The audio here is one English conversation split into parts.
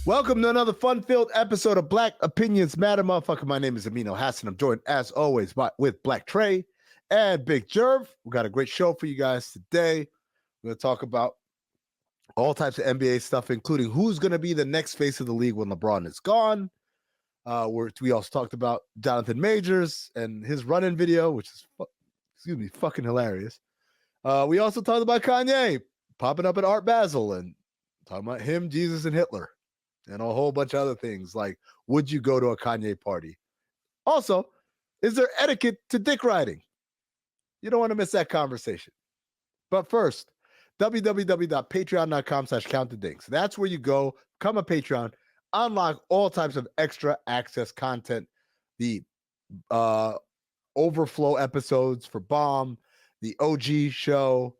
Welcome to another fun-filled episode of Black Opinions Matter, motherfucker. My name is Amin. I'm joined, as always, with Black Trey and Big Jerv. We got a great show for you guys today. We're going to talk about all types of NBA stuff, including who's going to be the next face of the league when LeBron is gone. We also talked about Jonathan Majors and his run-in video, which is fucking hilarious. We also talked about Kanye popping up at Art Basel and talking about him, Jesus, and Hitler, and a whole bunch of other things like, would you go to a Kanye party? Also, is there etiquette to dick riding? You don't want to miss that conversation. But first, www.patreon.com/countthedinks. That's where you go, become a Patreon, unlock all types of extra access content, the overflow episodes for BOMM, the OG show,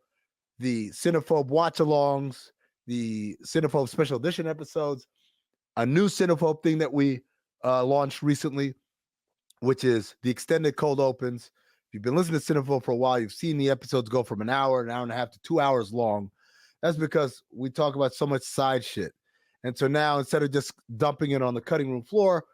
the Cinephobe watch-alongs, the Cinephobe special edition episodes, a new Cinephobe thing that we launched recently, which is the extended cold opens. If you've been listening to Cinephobe for a while, you've seen the episodes go from an hour and a half to 2 hours long. That's because we talk about so much side shit. And so now, instead of just dumping it on the cutting room floor,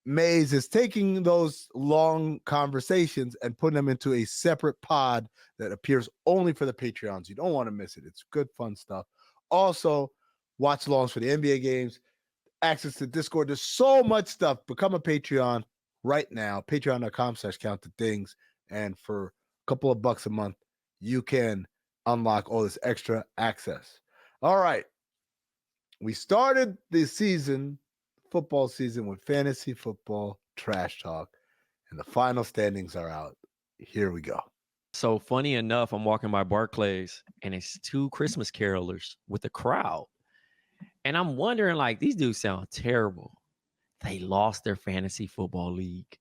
Maze is taking those long conversations and putting them into a separate pod that appears only for the Patreons. You don't want to miss it. It's good, fun stuff. Also, watch-alongs for the NBA games, access to Discord. There's so much stuff. Become a Patreon right now. Patreon.com/countthedings. And for a couple of bucks a month, you can unlock all this extra access. All right. We started the season, football season, with fantasy football trash talk, and the final standings are out. Here we go. So funny enough, I'm walking by Barclays, and it's two Christmas carolers with a crowd. And I'm wondering, like, these dudes sound terrible. They lost their fantasy football league.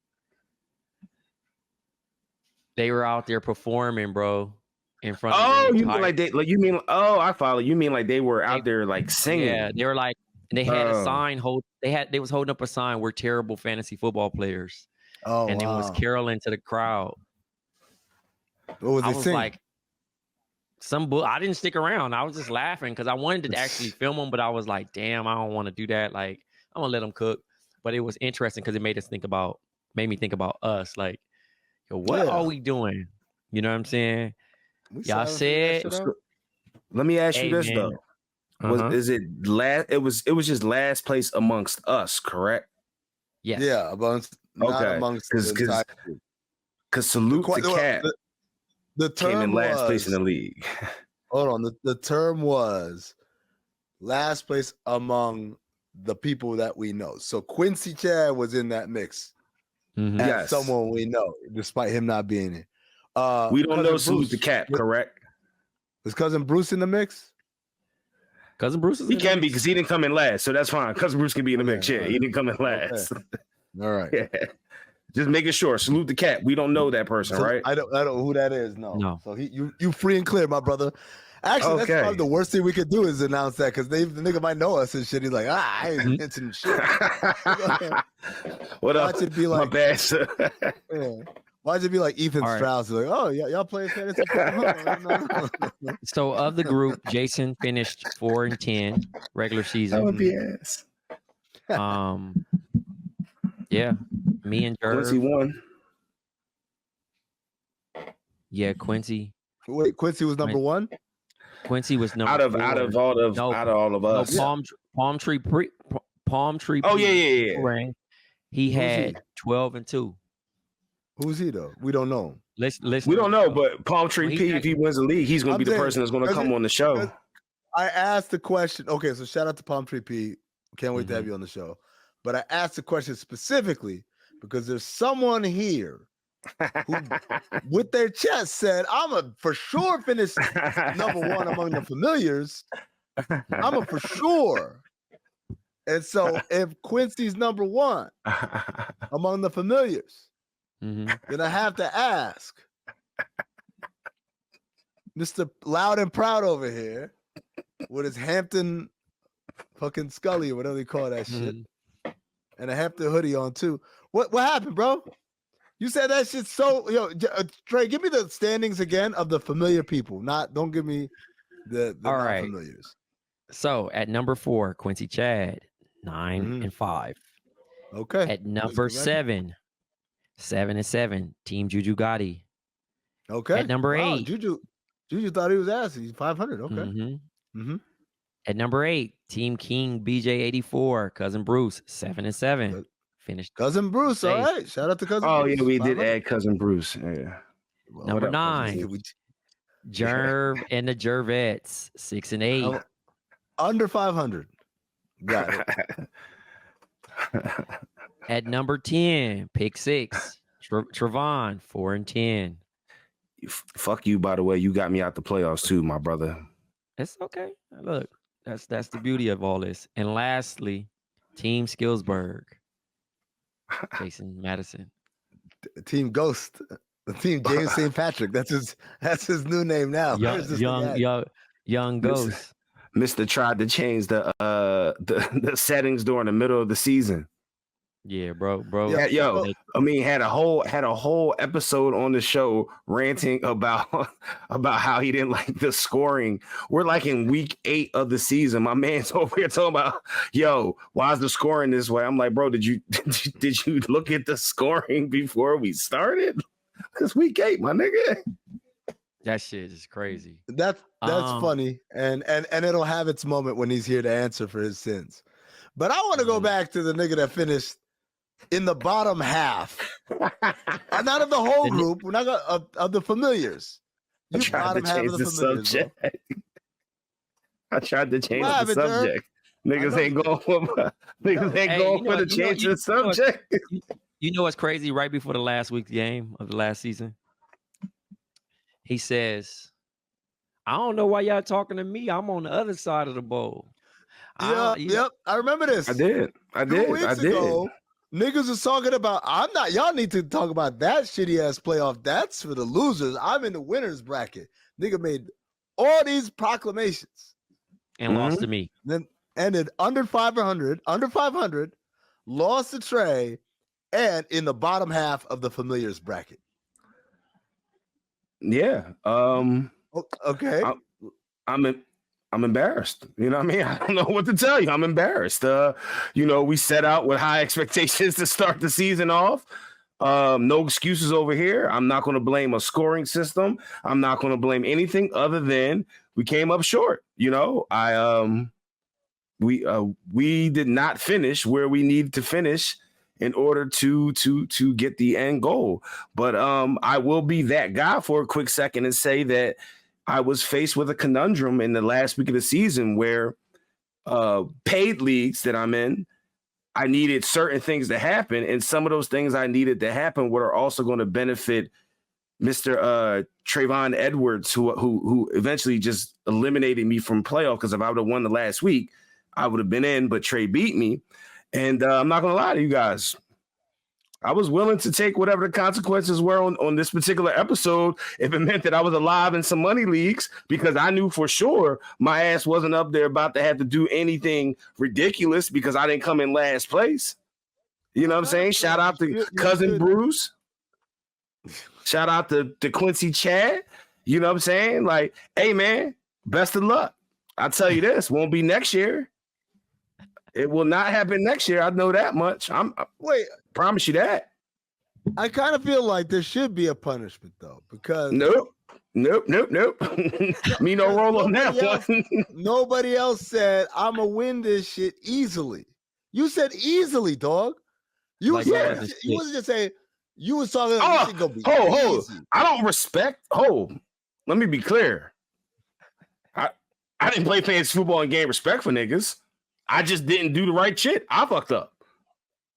They were out there performing, bro, in front of you mean like they like you mean I follow. You mean like they were out there like singing. Yeah, they were like they had a sign they was holding up a sign, we're terrible fantasy football players. Oh, and it was caroling to the crowd. What was I they was singing? like I didn't stick around. I was just laughing because I wanted to actually film them, but I was like, damn, I don't want to do that. Like, I'm gonna let them cook. But it was interesting because it made me think about us. Like, yo, what are we doing? You know what I'm saying? Y'all said. Let me ask you this man. though: is it last? It was just last place amongst us, correct? Yes. Yeah, amongst because salute the cat. The term came in last was, place in the league. Hold on, the term was last place among the people that we know. So Quincy Chad was in that mix. Mm-hmm. As someone we know, despite him not being here. We don't know salute the cat, correct? Is Cousin Bruce in the mix? Cousin Bruce is he can be because he didn't come in last, so that's fine. Cousin Bruce can be in the mix. Yeah, he didn't come in last. Okay. All right. Yeah. Just making sure. Salute the cat. We don't know that person, right? I don't know who that is. No. So you free and clear, my brother. Actually, that's probably the worst thing we could do is announce that because the nigga might know us and shit. He's like, I ain't mentioning shit. What up? Watch it be like, my bad, sir. Yeah. Watch it be like Ethan Strauss. Like, oh, y'all playing fantasy football? No. So of the group, Jason finished 4-10 regular season. That would be ass. Yeah, me and Jerv. Quincy won. Yeah, Quincy. Wait, Quincy was number one. Quincy was number out of all of us. No, Palm Tree. Oh yeah. Ring. He had 12-2. Who's he though? We don't know him. We don't know, but Palm Tree P, if he wins the league, he's going to be the person that's going to come on the show. I asked the question. Okay, so shout out to Palm Tree P. Can't wait to have you on the show. But I asked the question specifically because there's someone here who, with their chest, said, I'm a for sure finish number one among the familiars. I'm a for sure. And so if Quincy's number one among the familiars, then I have to ask Mr. Loud and Proud over here with his Hampton fucking Scully or whatever they call that shit. And a Hampton hoodie on too. What happened, bro? You said that shit so Trey, give me the standings again of the familiar people. Don't give me the all right familiars. So at number 4, Quincy Chad. 9-5. Okay. At number 7, 7-7, Team Juju Gotti. Okay. At number Wow, 8, Juju thought he was ass. He's 500. Okay. Mm-hmm. At number 8, Team King BJ84, Cousin Bruce, 7-7. Finished. Cousin Bruce. safe. All right. Shout out to Cousin Oh Bruce. yeah, we did 500. add Cousin Bruce. Yeah. Well, Number what up, 9, Jerv and the Jervettes, 6-8. Under 500. Got it. At number 10, Pick 6, Trevon, 4-10. Fuck you, by the way. You got me out the playoffs too, my brother. It's okay. Look, that's the beauty of all this. And lastly, Team Skillsburg, Jason Madison. Team Ghost. The team James St. Patrick. That's his new name now. Young Ghost. Mr. tried to change the settings during the middle of the season. Yeah, bro. Yeah, I mean, had a whole episode on the show ranting about how he didn't like the scoring. We're like in week 8 of the season. My man's over here talking about, yo, why is the scoring this way? I'm like, bro, did you look at the scoring before we started? Because week 8, my nigga. That shit is crazy. That's funny, and it'll have its moment when he's here to answer for his sins. But I want to go back to the nigga that finished in the bottom half, not of the whole group. We're not of the familiars. I tried to change the subject. I tried to change the subject. Niggas ain't going for the change the subject. You know what's crazy? Right before the last week's game of the last season, he says, I don't know why y'all talking to me. I'm on the other side of the bowl. Yep. I remember this. I did. 2 weeks ago, niggas was talking about, y'all need to talk about that shitty ass playoff. That's for the losers. I'm in the winners bracket. Nigga made all these proclamations. And lost to me. Then ended under 500, lost to Trey, and in the bottom half of the familiars bracket. Yeah. Okay. I'm embarrassed. You know what I mean? I don't know what to tell you. I'm embarrassed. We set out with high expectations to start the season off. No excuses over here. I'm not going to blame a scoring system. I'm not going to blame anything other than we came up short. We did not finish where we needed to finish in order to get the end goal. But I will be that guy for a quick second and say that I was faced with a conundrum in the last week of the season where paid leagues that I'm in, I needed certain things to happen. And some of those things I needed to happen were also going to benefit Mr. Trayvon Edwards, who eventually just eliminated me from playoff. Because if I would have won the last week, I would have been in, but Trey beat me. And I'm not going to lie to you guys. I was willing to take whatever the consequences were on this particular episode if it meant that I was alive in some money leagues, because I knew for sure my ass wasn't up there about to have to do anything ridiculous because I didn't come in last place. You know what I'm saying? Shout out to Cousin Bruce. Shout out to Quincy Chad. You know what I'm saying? Like, hey, man, best of luck. I'll tell you this, won't be next year. It will not happen next year. I know that much. Wait, promise you that. I kind of feel like there should be a punishment though, because nope. Me no roll on that one. Nobody else said I'm gonna win this shit easily. You said easily, dog. You wasn't just saying. You was talking. Gonna be easy. I don't respect. Let me be clear. I didn't play fantasy football and gain respect for niggas. I just didn't do the right shit. I fucked up.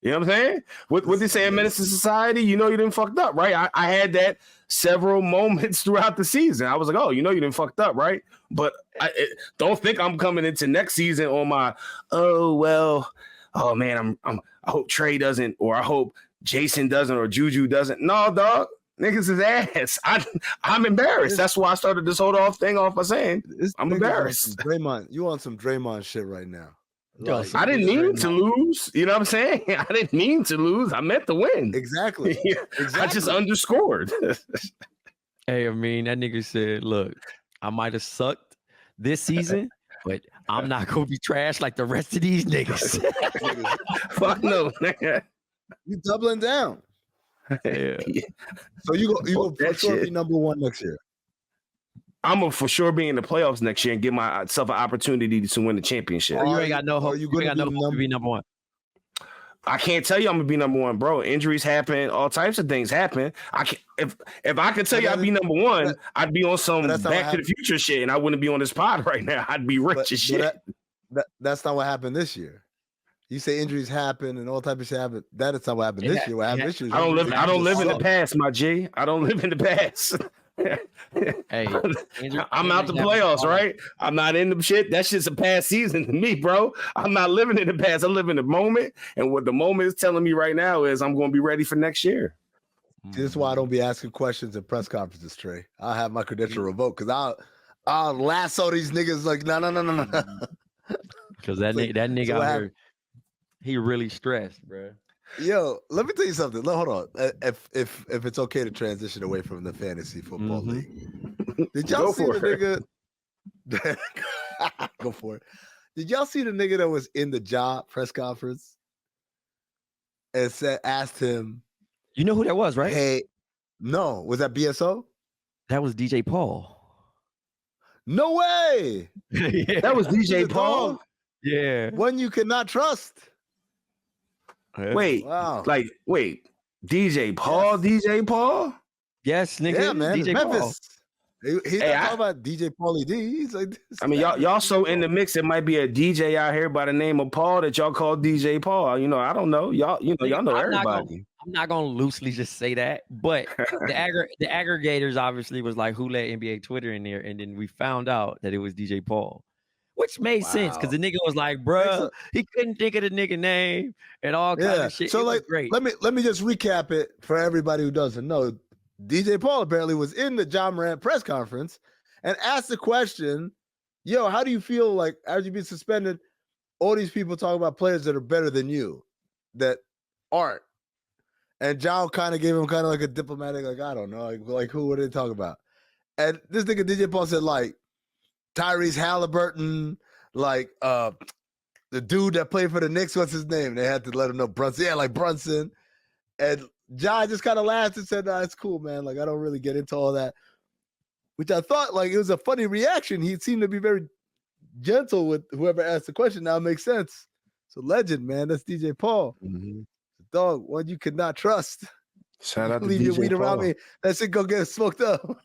You know what I'm saying? What they say in Menace to Society, you didn't fucked up, right? I had that several moments throughout the season. I was like, you didn't fucked up, right? But don't think I'm coming into next season on my, man, I hope Trey doesn't, or I hope Jason doesn't, or Juju doesn't. No, dog. Niggas is ass. I'm embarrassed. That's why I started this whole thing off by saying I'm embarrassed. Draymond, you on some Draymond shit right now. Like, I didn't mean to lose. You know what I'm saying? I didn't mean to lose. I meant to win. Exactly. I just underscored. Hey, I mean, that nigga said, look, I might have sucked this season, but I'm not gonna be trash like the rest of these niggas. Fuck no, nigga. You doubling down. Yeah. So you go for That sure shit. be number one next year. I'm gonna for sure be in the playoffs next year and give myself an opportunity to win the championship. You ain't got no hope. Are you You ain't gonna got no hope to be number one. I can't tell you I'm gonna be number one, bro. Injuries happen, all types of things happen. I can if I could tell you I'd be number one, I'd be on some Back to the Future shit, and I wouldn't be on this pod right now. I'd be rich as shit. That's not what happened this year. You say injuries happen and all type of shit happen. That is not what happened this year. What happened this year? I don't live in the past, my G. I don't live in the past. Hey, I'm out the playoffs, right? I'm not in the shit. That's just a past season to me, bro. I'm not living in the past. I live in the moment. And what the moment is telling me right now is I'm going to be ready for next year. See, this is why I don't be asking questions in press conferences, Trey. I'll have my credential revoked because I'll lasso these niggas like, no. Because that nigga out here, he really stressed, bro. Yo, let me tell you something. Hold on. If it's okay to transition away from the fantasy football league. Did y'all see the nigga? Go for it. Did y'all see the nigga that was in the job press conference and asked him? You know who that was, right? Hey, no. Was that BSO? That was DJ Paul. No way. Yeah. That was DJ Paul? Dog. Yeah. One you cannot trust. Wait, wait, DJ Paul, yes. DJ Paul? Yes, nigga. Yeah, man. DJ Memphis. Paul. He's not talking about DJ Paulie D. He's like this. I mean, y'all so in the mix. It might be a DJ out here by the name of Paul that y'all call DJ Paul. You know, I don't know. Y'all know everybody. I'm not gonna loosely just say that, but the aggregators obviously was like, who let NBA Twitter in there, and then we found out that it was DJ Paul. Which made sense because the nigga was like, bro, he couldn't think of the nigga name and all kinds of shit. So like, great. Let me just recap it for everybody who doesn't know. DJ Paul apparently was in the John Morant press conference and asked the question, yo, how do you feel like as you been suspended, all these people talk about players that are better than you that aren't. And John kind of gave him kind of like a diplomatic, like, I don't know, like who would they talk about? And this nigga DJ Paul said like, Tyrese Halliburton, like the dude that played for the Knicks, what's his name? They had to let him know Brunson. Yeah, like Brunson. And John just kind of laughed and said, nah, it's cool, man. Like, I don't really get into all that. Which I thought, like, it was a funny reaction. He seemed to be very gentle with whoever asked the question. Now it makes sense. It's a legend, man. That's DJ Paul. Mm-hmm. Dog, one you could not trust. Shout out to leave DJ your weed Paul. around me. That shit go get smoked up.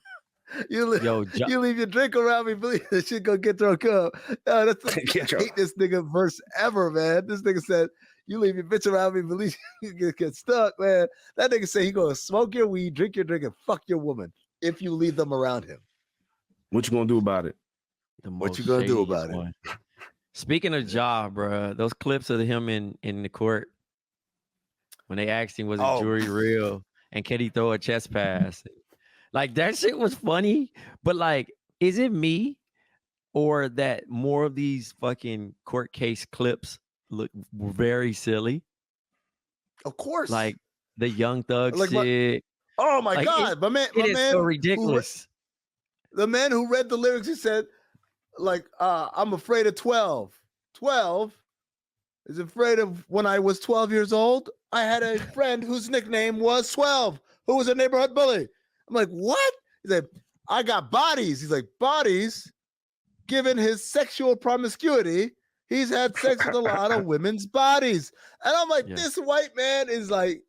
You leave your drink around me, believe that shit gonna get drunk up. That's I hate this nigga verse ever, man. This nigga said, you leave your bitch around me, believe you get stuck, man. That nigga said he gonna smoke your weed, drink your drink, and fuck your woman if you leave them around him. What you gonna do about it? What you gonna do about it? Speaking of Ja, bro, those clips of him in the court when they asked him, was the jury real? And can he throw a chest pass? Like, that shit was funny, but like, is it me or that more of these fucking court case clips look very silly? Of course. Like the Young Thug like shit. Oh my God. It is so ridiculous. The man who read the lyrics, he said, like, I'm afraid of 12. 12 is afraid of when I was 12 years old. I had a friend whose nickname was 12, who was a neighborhood bully. I'm like, what? He's like, I got bodies. He's like, bodies? Given his sexual promiscuity, he's had sex with a lot of women's bodies. And I'm like, this white man is like,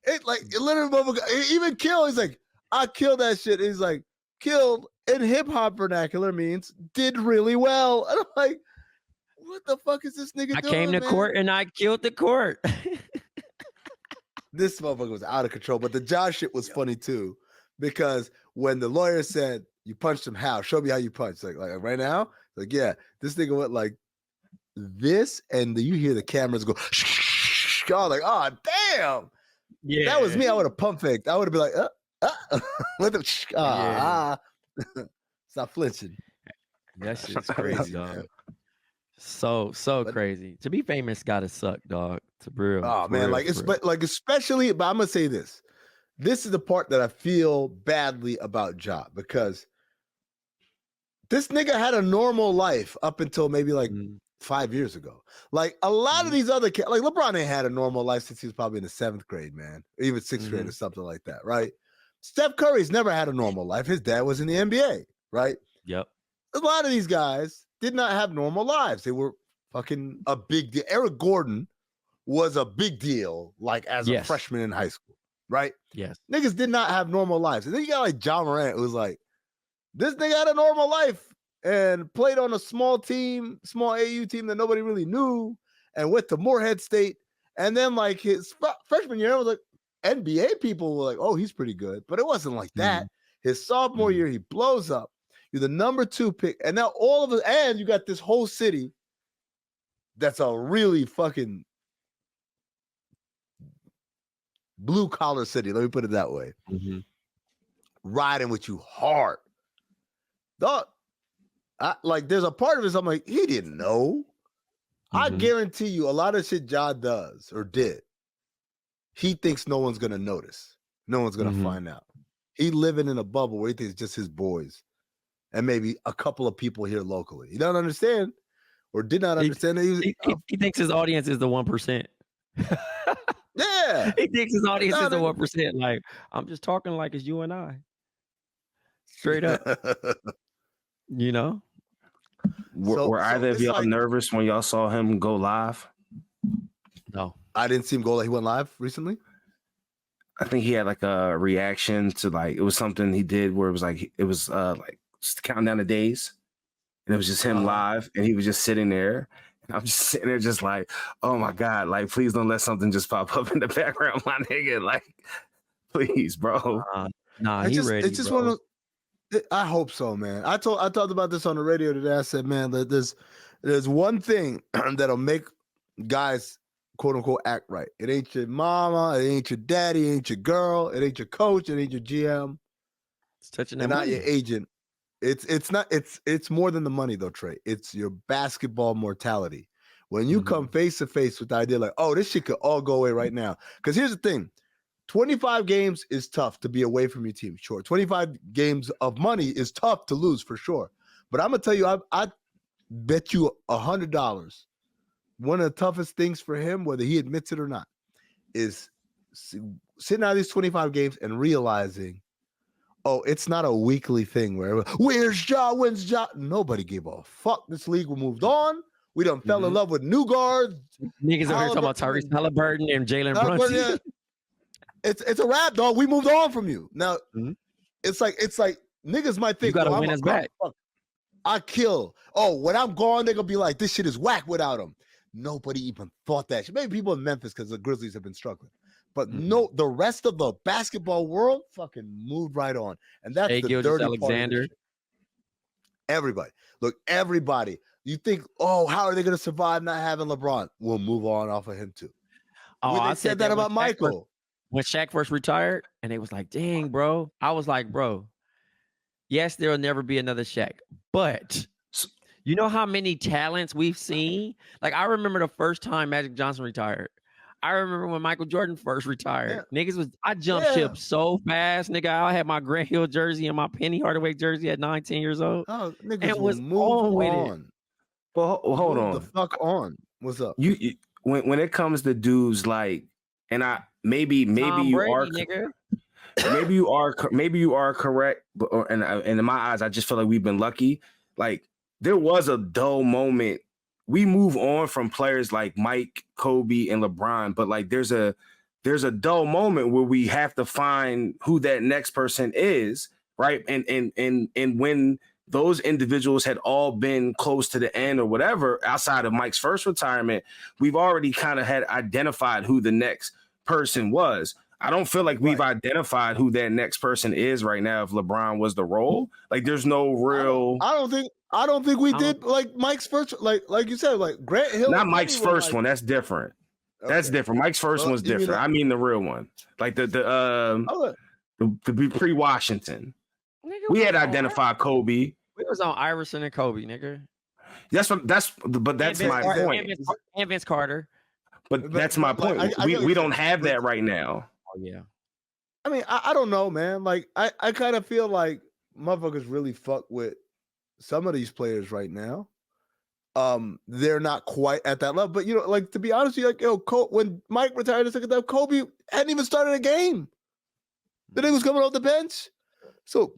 it literally, even kill. He's like, I killed that shit. He's like, killed in hip hop vernacular means did really well. And I'm like, what the fuck is this nigga doing? I came to court and I killed the court. This motherfucker was out of control. But the Josh shit was funny too. Because when the lawyer said, you punched him how? Show me how you punched. Like right now? Like, yeah. This nigga went like this, and you hear the cameras go, oh, like, oh, damn. Yeah. That was me. I would have pump faked. I would have been like, with the stop flinching. That shit's crazy, dog. So crazy. To be famous gotta suck, dog. To real. Oh man, especially, but I'm gonna say this. This is the part that I feel badly about Ja, because This nigga had a normal life up until maybe like Mhm. 5 years ago. Like a lot of these other kids, like LeBron ain't had a normal life since he was probably in the 7th grade, man, or even 6th grade or something like that, right? Steph Curry's never had a normal life. His dad was in the NBA, right? Yep. A lot of these guys did not have normal lives. They were fucking a big deal. Eric Gordon was a big deal, like as a Yes. freshman in high school, right? Yes. Niggas did not have normal lives. And then you got like John Morant, who's like, this nigga had a normal life and played on a small team, small AU team that nobody really knew, and went to Morehead State. And then like his freshman year, it was like NBA people were like, oh, he's pretty good. But it wasn't like that. His sophomore year, he blows up. You're the number 2 pick. And now all of it, and you got this whole city that's a really fucking blue collar city. Let me put it that way. Riding with you hard. Dog, like there's a part of this, I'm like, he didn't know. I guarantee you a lot of shit John does or did, he thinks no one's gonna notice. No one's gonna find out. He living in a bubble where he thinks it's just his boys and maybe a couple of people here locally. He don't understand or did not understand that he thinks his audience is the 1%. Yeah. He thinks his audience is the 1%. Like, I'm just talking like it's you and I. Straight up. You know? Were either of y'all like, nervous when y'all saw him go live? No. I didn't see him go. He went live recently. I think he had like a reaction to like, it was something he did where it was like just counting down the days. And it was just him live and he was just sitting there. And I'm just sitting there just like, oh my God, like, please don't let something just pop up in the background, my nigga. Like, please, bro. He ready, it's just bro. one of those. I hope so, man. I talked about this on the radio today. I said, man, there's one thing that'll make guys quote unquote act right. It ain't your mama, it ain't your daddy, it ain't your girl, it ain't your coach, it ain't your GM. It's touching and that not money. your agent. It's more than the money though, Trey. It's your basketball mortality. When you come face to face with the idea like, oh, this shit could all go away right now. Because here's the thing. 25 games is tough to be away from your team. Sure. 25 games of money is tough to lose for sure. But I'm going to tell you, I bet you $100. One of the toughest things for him, whether he admits it or not, is sitting out of these 25 games and realizing, oh, it's not a weekly thing where where's Ja, when's Ja? Nobody gave a fuck. This league moved on. We done fell in love with new guards. Niggas over here talking about Tyrese Halliburton and Jalen Brunson. It's a wrap, dog. We moved on from you. Now, it's like niggas might think, you gotta win us back. I kill. Oh, when I'm gone, they're gonna be like, this shit is whack without him. Nobody even thought that shit. Maybe people in Memphis because the Grizzlies have been struggling. But no, the rest of the basketball world fucking moved right on. And that's the dirty Alexander. Part of everybody. Look, everybody. You think, oh, how are they gonna survive not having LeBron? We'll move on off of him too. Oh, I said that about Michael. When Shaq first retired, and they was like, dang, bro. I was like, bro, yes, there will never be another Shaq. But you know how many talents we've seen? Like, I remember the first time Magic Johnson retired. I remember when Michael Jordan first retired. Yeah. I jumped ship so fast, nigga. I had my Grant Hill jersey and my Penny Hardaway jersey at 19 years old. Oh, niggas and was on with it. But hold on. The fuck on. What's up? You when it comes to dudes like, and maybe Tom you Brady, are nigga. maybe you are correct, but and in my eyes, I just feel like we've been lucky. Like there was a dull moment. We move on from players like Mike, Kobe, and LeBron, but like there's a dull moment where we have to find who that next person is, right? And when those individuals had all been close to the end or whatever, outside of Mike's first retirement, we've already kind of had identified who the next person was. I don't feel like we've identified who that next person is right now. If LeBron was the role, like there's no real. I don't think we did like Mike's first, like you said, like Grant Hill. Not Mike's first one. That's different. Okay. That's different. Mike's first one's different. I mean the real one, like the pre-Washington. Nigga, we had identified Kobe. We was on Iverson and Kobe, nigga. That's my point. And Vince Carter. But that's my point. Like, we don't have that right now. Oh yeah. I mean, I don't know, man. Like I kind of feel like motherfuckers really fuck with some of these players right now, they're not quite at that level. But like to be honest with you, like when Mike retired the second time, Kobe hadn't even started a game. The nigga was coming off the bench. So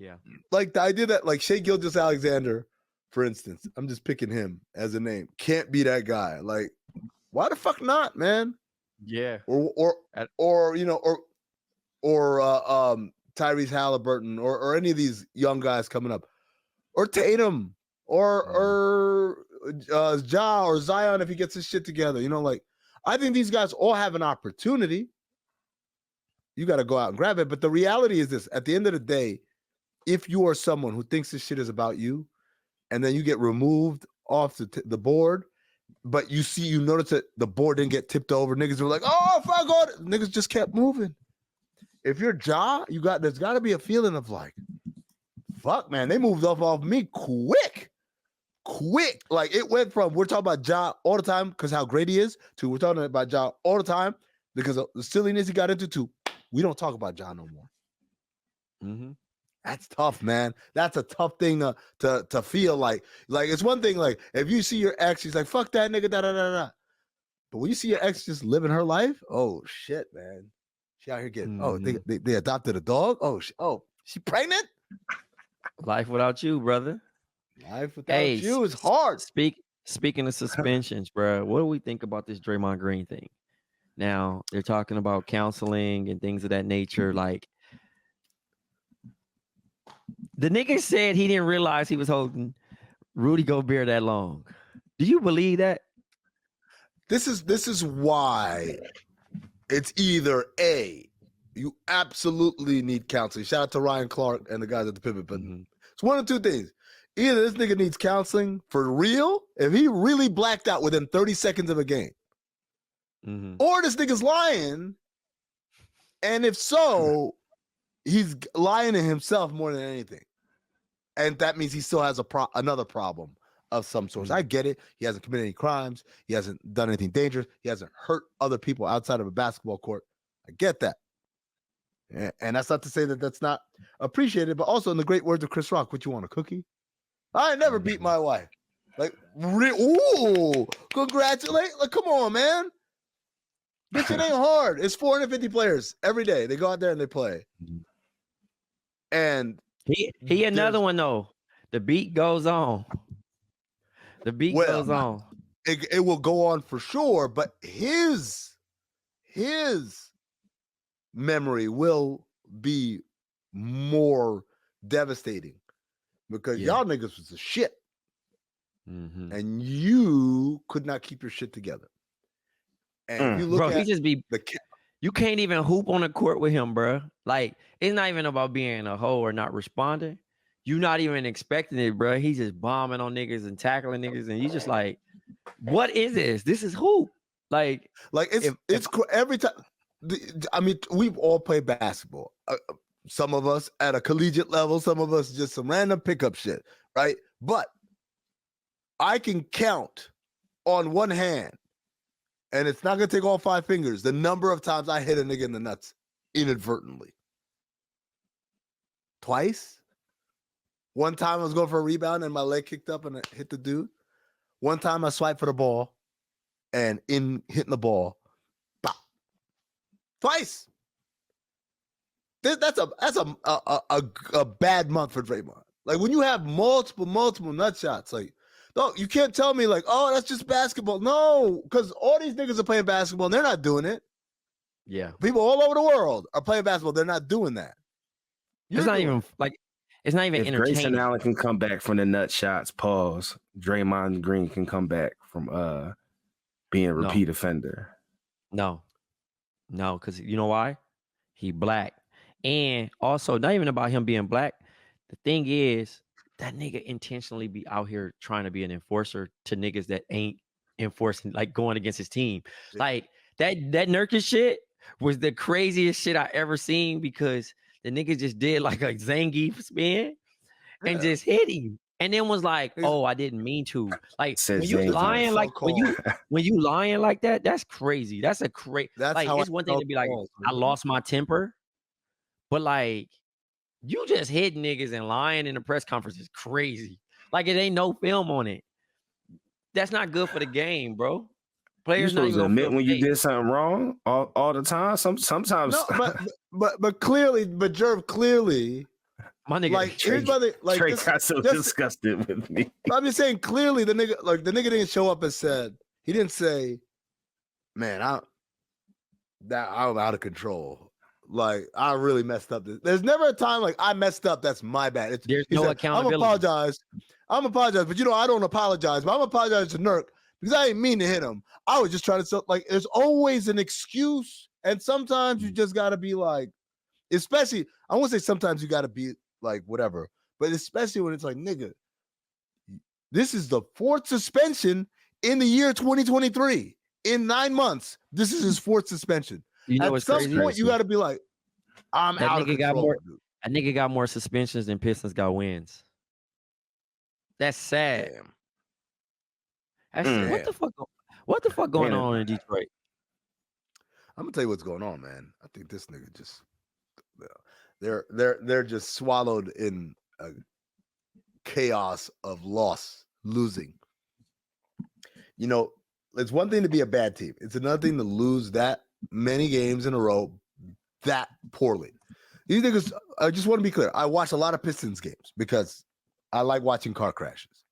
like the idea that like Shai Gilgeous-Alexander, for instance, I'm just picking him as a name, can't be that guy. Like, why the fuck not, man? Yeah. Or Tyrese Halliburton or any of these young guys coming up, or Tatum or Ja or Zion if he gets his shit together. Like I think these guys all have an opportunity. You got to go out and grab it. But the reality is this: at the end of the day, if you are someone who thinks this shit is about you, and then you get removed off the board, but you notice that the board didn't get tipped over. Niggas were like, oh, fuck God. Niggas just kept moving. If you're Ja, there's got to be a feeling of like, fuck, man, they moved off me quick. Like it went from, we're talking about Ja all the time because how great he is, to we're talking about Ja all the time because of the silliness he got into, to we don't talk about Ja no more. Mm-hmm. That's tough, man. That's a tough thing to feel like it's one thing like if you see your ex, she's like, fuck that nigga, da da da da. But when you see your ex just living her life, oh shit, man. She out here getting they adopted a dog. Oh, she pregnant? Life without you, brother. Life without you is hard. Speaking of suspensions, bro, what do we think about this Draymond Green thing? Now they're talking about counseling and things of that nature. Like the nigga said he didn't realize he was holding Rudy Gobert that long. Do you believe that? This is why it's either A, you absolutely need counseling. Shout out to Ryan Clark and the guys at the Pivot Button. Mm-hmm. It's one of two things. Either this nigga needs counseling for real, if he really blacked out within 30 seconds of a game, or this nigga's lying, and if so, he's lying to himself more than anything. And that means he still has another problem of some sort. I get it. He hasn't committed any crimes. He hasn't done anything dangerous. He hasn't hurt other people outside of a basketball court. I get that. And that's not to say that that's not appreciated, but also in the great words of Chris Rock, what you want, a cookie? I never beat my wife. Like, ooh, congratulate. Like, come on, man. This shit ain't hard. It's 450 players every day. They go out there and they play. And he another one though. The beat goes on. The beat goes on. It will go on for sure, but his memory will be more devastating because y'all niggas was the shit. And you could not keep your shit together. And if you look at he just be you can't even hoop on the court with him, bro. Like, it's not even about being a hoe or not responding. You're not even expecting it, bro. He's just bombing on niggas and tackling niggas, and you just like, what is this? This is hoop. Like it's every time. I mean, we've all played basketball. Some of us at a collegiate level, some of us just some random pickup shit, right? But I can count on one hand, and it's not going to take all 5 fingers, the number of times I hit a nigga in the nuts inadvertently. Twice. One time I was going for a rebound and my leg kicked up and it hit the dude. One time I swiped for the ball and in hitting the ball, pop. Twice. That's a bad month for Draymond. Like when you have multiple nut shots, like, no, you can't tell me like, oh, that's just basketball. No, because all these niggas are playing basketball and they're not doing it. Yeah. People all over the world are playing basketball. They're not doing that. It's not even if entertaining. Grayson Allen can come back from the nut shots, pause. Draymond Green can come back from being a repeat offender. No, because you know why? He black. And also, not even about him being black. The thing is, that nigga intentionally be out here trying to be an enforcer to niggas that ain't enforcing, like going against his team. Yeah. Like that Nurkic shit was the craziest shit I ever seen because the nigga just did like a Zangief spin and just hit him. And then was like, oh, I didn't mean to. Like when you lying like when you lying like that, that's crazy. That's a crazy. Like it's one thing to be like, I lost my temper, but like you just hit niggas and lying in the press conference is crazy. Like it ain't no film on it. That's not good for the game, bro. You Players not supposed even to gonna admit feel when you safe. did something wrong all the time. Sometimes No, but clearly, but Jerv clearly, My nigga, like here's my thing, like Trey this, got so just disgusted with me. I'm just saying clearly the nigga didn't show up and said he didn't say, man, I'm out of control. Like I really messed up. There's never a time like I messed up. That's my bad. there's He no said, accountability. I'm apologize, but I don't apologize. But I'm apologize to Nurk because I didn't mean to hit him. I was just trying to like. There's always an excuse, and sometimes you just gotta be like, especially I won't say sometimes you gotta be like whatever, but especially when it's like, nigga, this is the 4th suspension in the year 2023. In 9 months, this is his 4th suspension. You know At what's some crazy? point, you got to be like, I'm That out of nigga got control. more. Dude. That nigga got more suspensions than Pistons got wins. That's sad. Damn. That's Damn. what the fuck going on in Detroit? I'm gonna tell you what's going on, man. I think this nigga just they're just swallowed in a chaos of losing. It's one thing to be a bad team. It's another thing to lose that many games in a row that poorly. These niggas, I just want to be clear. I watch a lot of Pistons games because I like watching car crashes.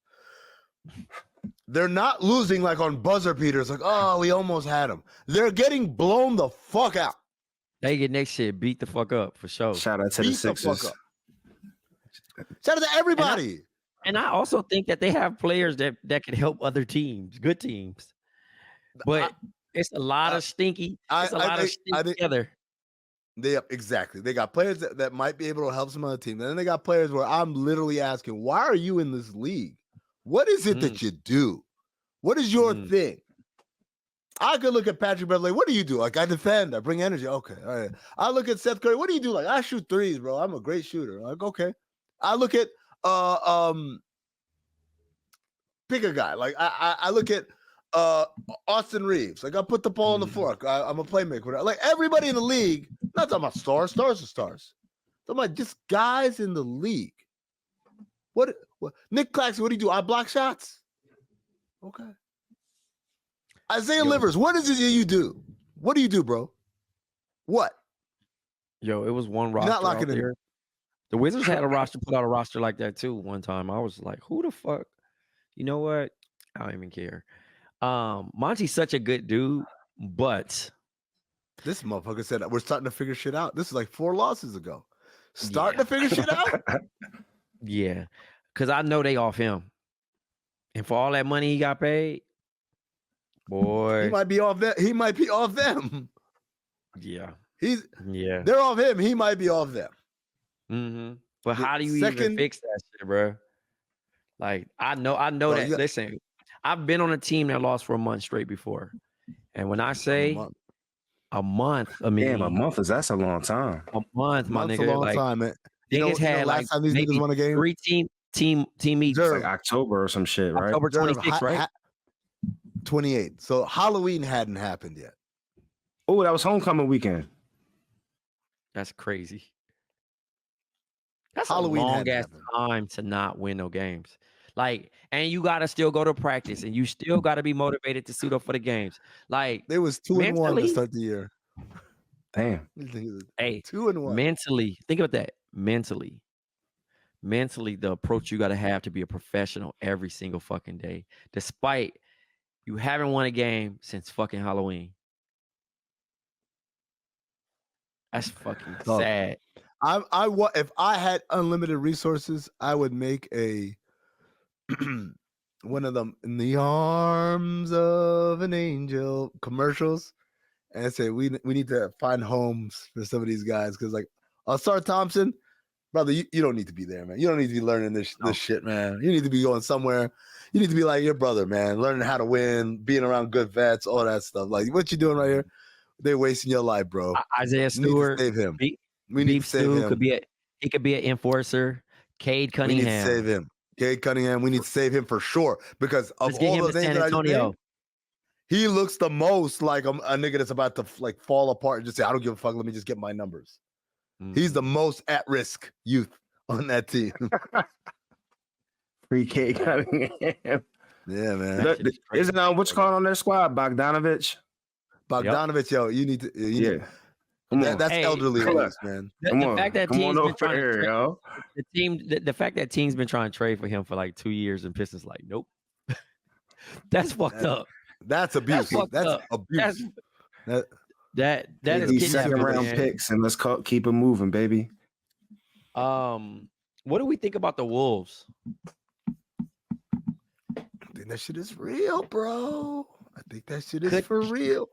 They're not losing like on buzzer beaters, like, oh, we almost had them. They're getting blown the fuck out. They get next shit beat the fuck up for sure. Shout out to the Sixers. Shout out to everybody. And I also think that they have players that can help other teams, good teams. But it's a lot of stinky. It's a lot of stinky together. Exactly. They got players that might be able to help some other team. And then they got players where I'm literally asking, why are you in this league? What is it that you do? What is your thing? I could look at Patrick Beverley. What do you do? Like, I defend. I bring energy. Okay. All right. I look at Seth Curry. What do you do? Like, I shoot threes, bro. I'm a great shooter. Like, okay. I look at pick a guy. Like, I look at Austin Reeves. Like, I put the ball on the fork. I'm a playmaker. Like, everybody in the league, not talking about stars. Stars are stars. I'm talking about just guys in the league. What Nick Claxton, what do you do? I block shots. Okay. Isaiah Livers, what is it that you do? What do you do, bro? What? Yo, it was one roster out there. The Wizards had put out a roster like that too one time. I was like, who the fuck? You know what? I don't even care. Monty's such a good dude, but this motherfucker said we're starting to figure shit out. This is like 4 losses ago. Starting to figure shit out? Yeah. Because I know they off him. And for all that money he got paid, boy. He might be off them. He might be off them. Yeah. They're off him. He might be off them. Mm-hmm. But how do you even fix that shit, bro? Like, I know that. Listen, I've been on a team that lost for a month straight before. And when I say a month, I mean, damn, a month that's a long time. A month, my nigga. A long time, man. Niggas had last time these niggas won a game? 3 team meets. It's like October or some shit, right? October 26th, right? 28. So Halloween hadn't happened yet. Oh, that was homecoming weekend. That's crazy. That's Halloween a long ass time to not win no games. Like, and you gotta still go to practice, and you still gotta be motivated to suit up for the games. Like, they was 2-1 to start the year. Damn. Hey, 2-1. Mentally, think about that. Mentally, the approach you gotta have to be a professional every single fucking day, despite you haven't won a game since fucking Halloween. That's fucking sad. If I had unlimited resources, I would make a one of them in the arms of an angel commercials and say we need to find homes for some of these guys because like Ausar Thompson, brother, you don't need to be there, man. You don't need to be learning this shit, man. You need to be going somewhere. You need to be like your brother, man, learning how to win, being around good vets, all that stuff. Like what you doing right here? They're wasting your life, bro. Isaiah Stewart, save him. We need to save him. He could be an enforcer. Cade Cunningham. We need to save him. Cade Cunningham. We need to save him for sure because of all the things that I named, he looks the most like a nigga that's about to like fall apart and just say, "I don't give a fuck. Let me just get my numbers." He's the most at risk youth on that team. Pre-K Cunningham. Yeah, man. That shit is crazy. Isn't what's called on their squad? Bogdanovich. Bogdanovich, yo, you need to. Yeah. Come on. That's Hey, elderly come abuse, man. Come The on. fact that Come on team's been over trying to here, trade yo. the fact that team's been trying to trade for him for like 2 years and Pistons like, nope. That's fucked up. That's abuse. fucked That's up. abuse. That Yeah, is These kidnapping, second-round man. picks, and let's keep it moving, baby. What do we think about the Wolves? I think that shit is real, bro. I think that shit is Could- for real.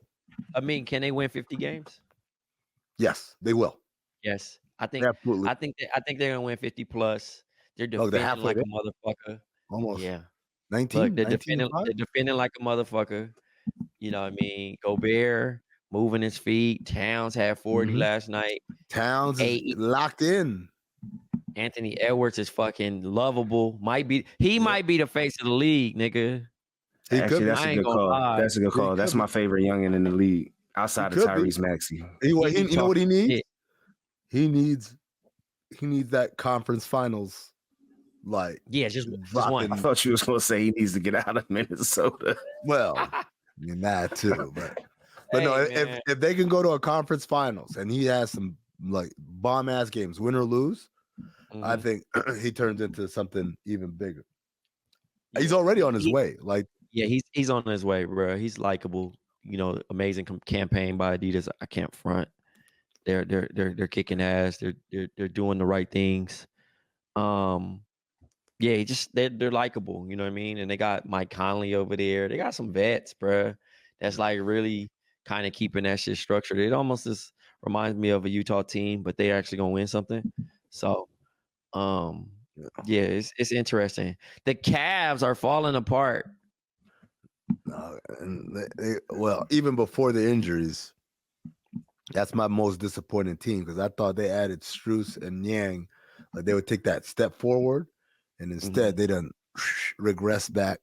I mean, can they win 50 games? Yes, they will. Yes. I think Absolutely. I think they're gonna win 50 plus. They're Oh, they're defending halfway like there? a motherfucker. Almost. Yeah. 19. Look, they're 19 defending and five? they're defending like a motherfucker. You know what I mean? Gobert moving his feet. Towns had 40 Mhm. last night. Towns is Eight. locked in. Anthony Edwards is fucking lovable. Might be the face of the league, nigga. He Actually, could. that's I a ain't good gonna call. lie. That's a good He call. That's could my favorite youngin in the league, outside of could be. Tyrese Maxey. You know what he needs? shit. He needs that conference finals. Like, Yeah, just dropping- one. I thought you was going to say he needs to get out of Minnesota. well, I mean that too, but no, Hey, man. if they can go to a conference finals and he has some like bomb ass games, win or lose, I Mhm. think he turns into something even bigger. He's already on his way. Like, Yeah, he's on his way, bro. He's likable. You know, amazing campaign by Adidas. I can't front. They're kicking ass. They're doing the right things. Yeah, they're likable. You know what I mean? And they got Mike Conley over there. They got some vets, bro. That's like really kind of keeping that shit structured. It almost just reminds me of a Utah team, but they're actually gonna win something. So, yeah, it's interesting. The Cavs are falling apart. and well, even before the injuries, that's my most disappointing team because I thought they added Strus and Yang, like they would take that step forward, and instead they done regress back.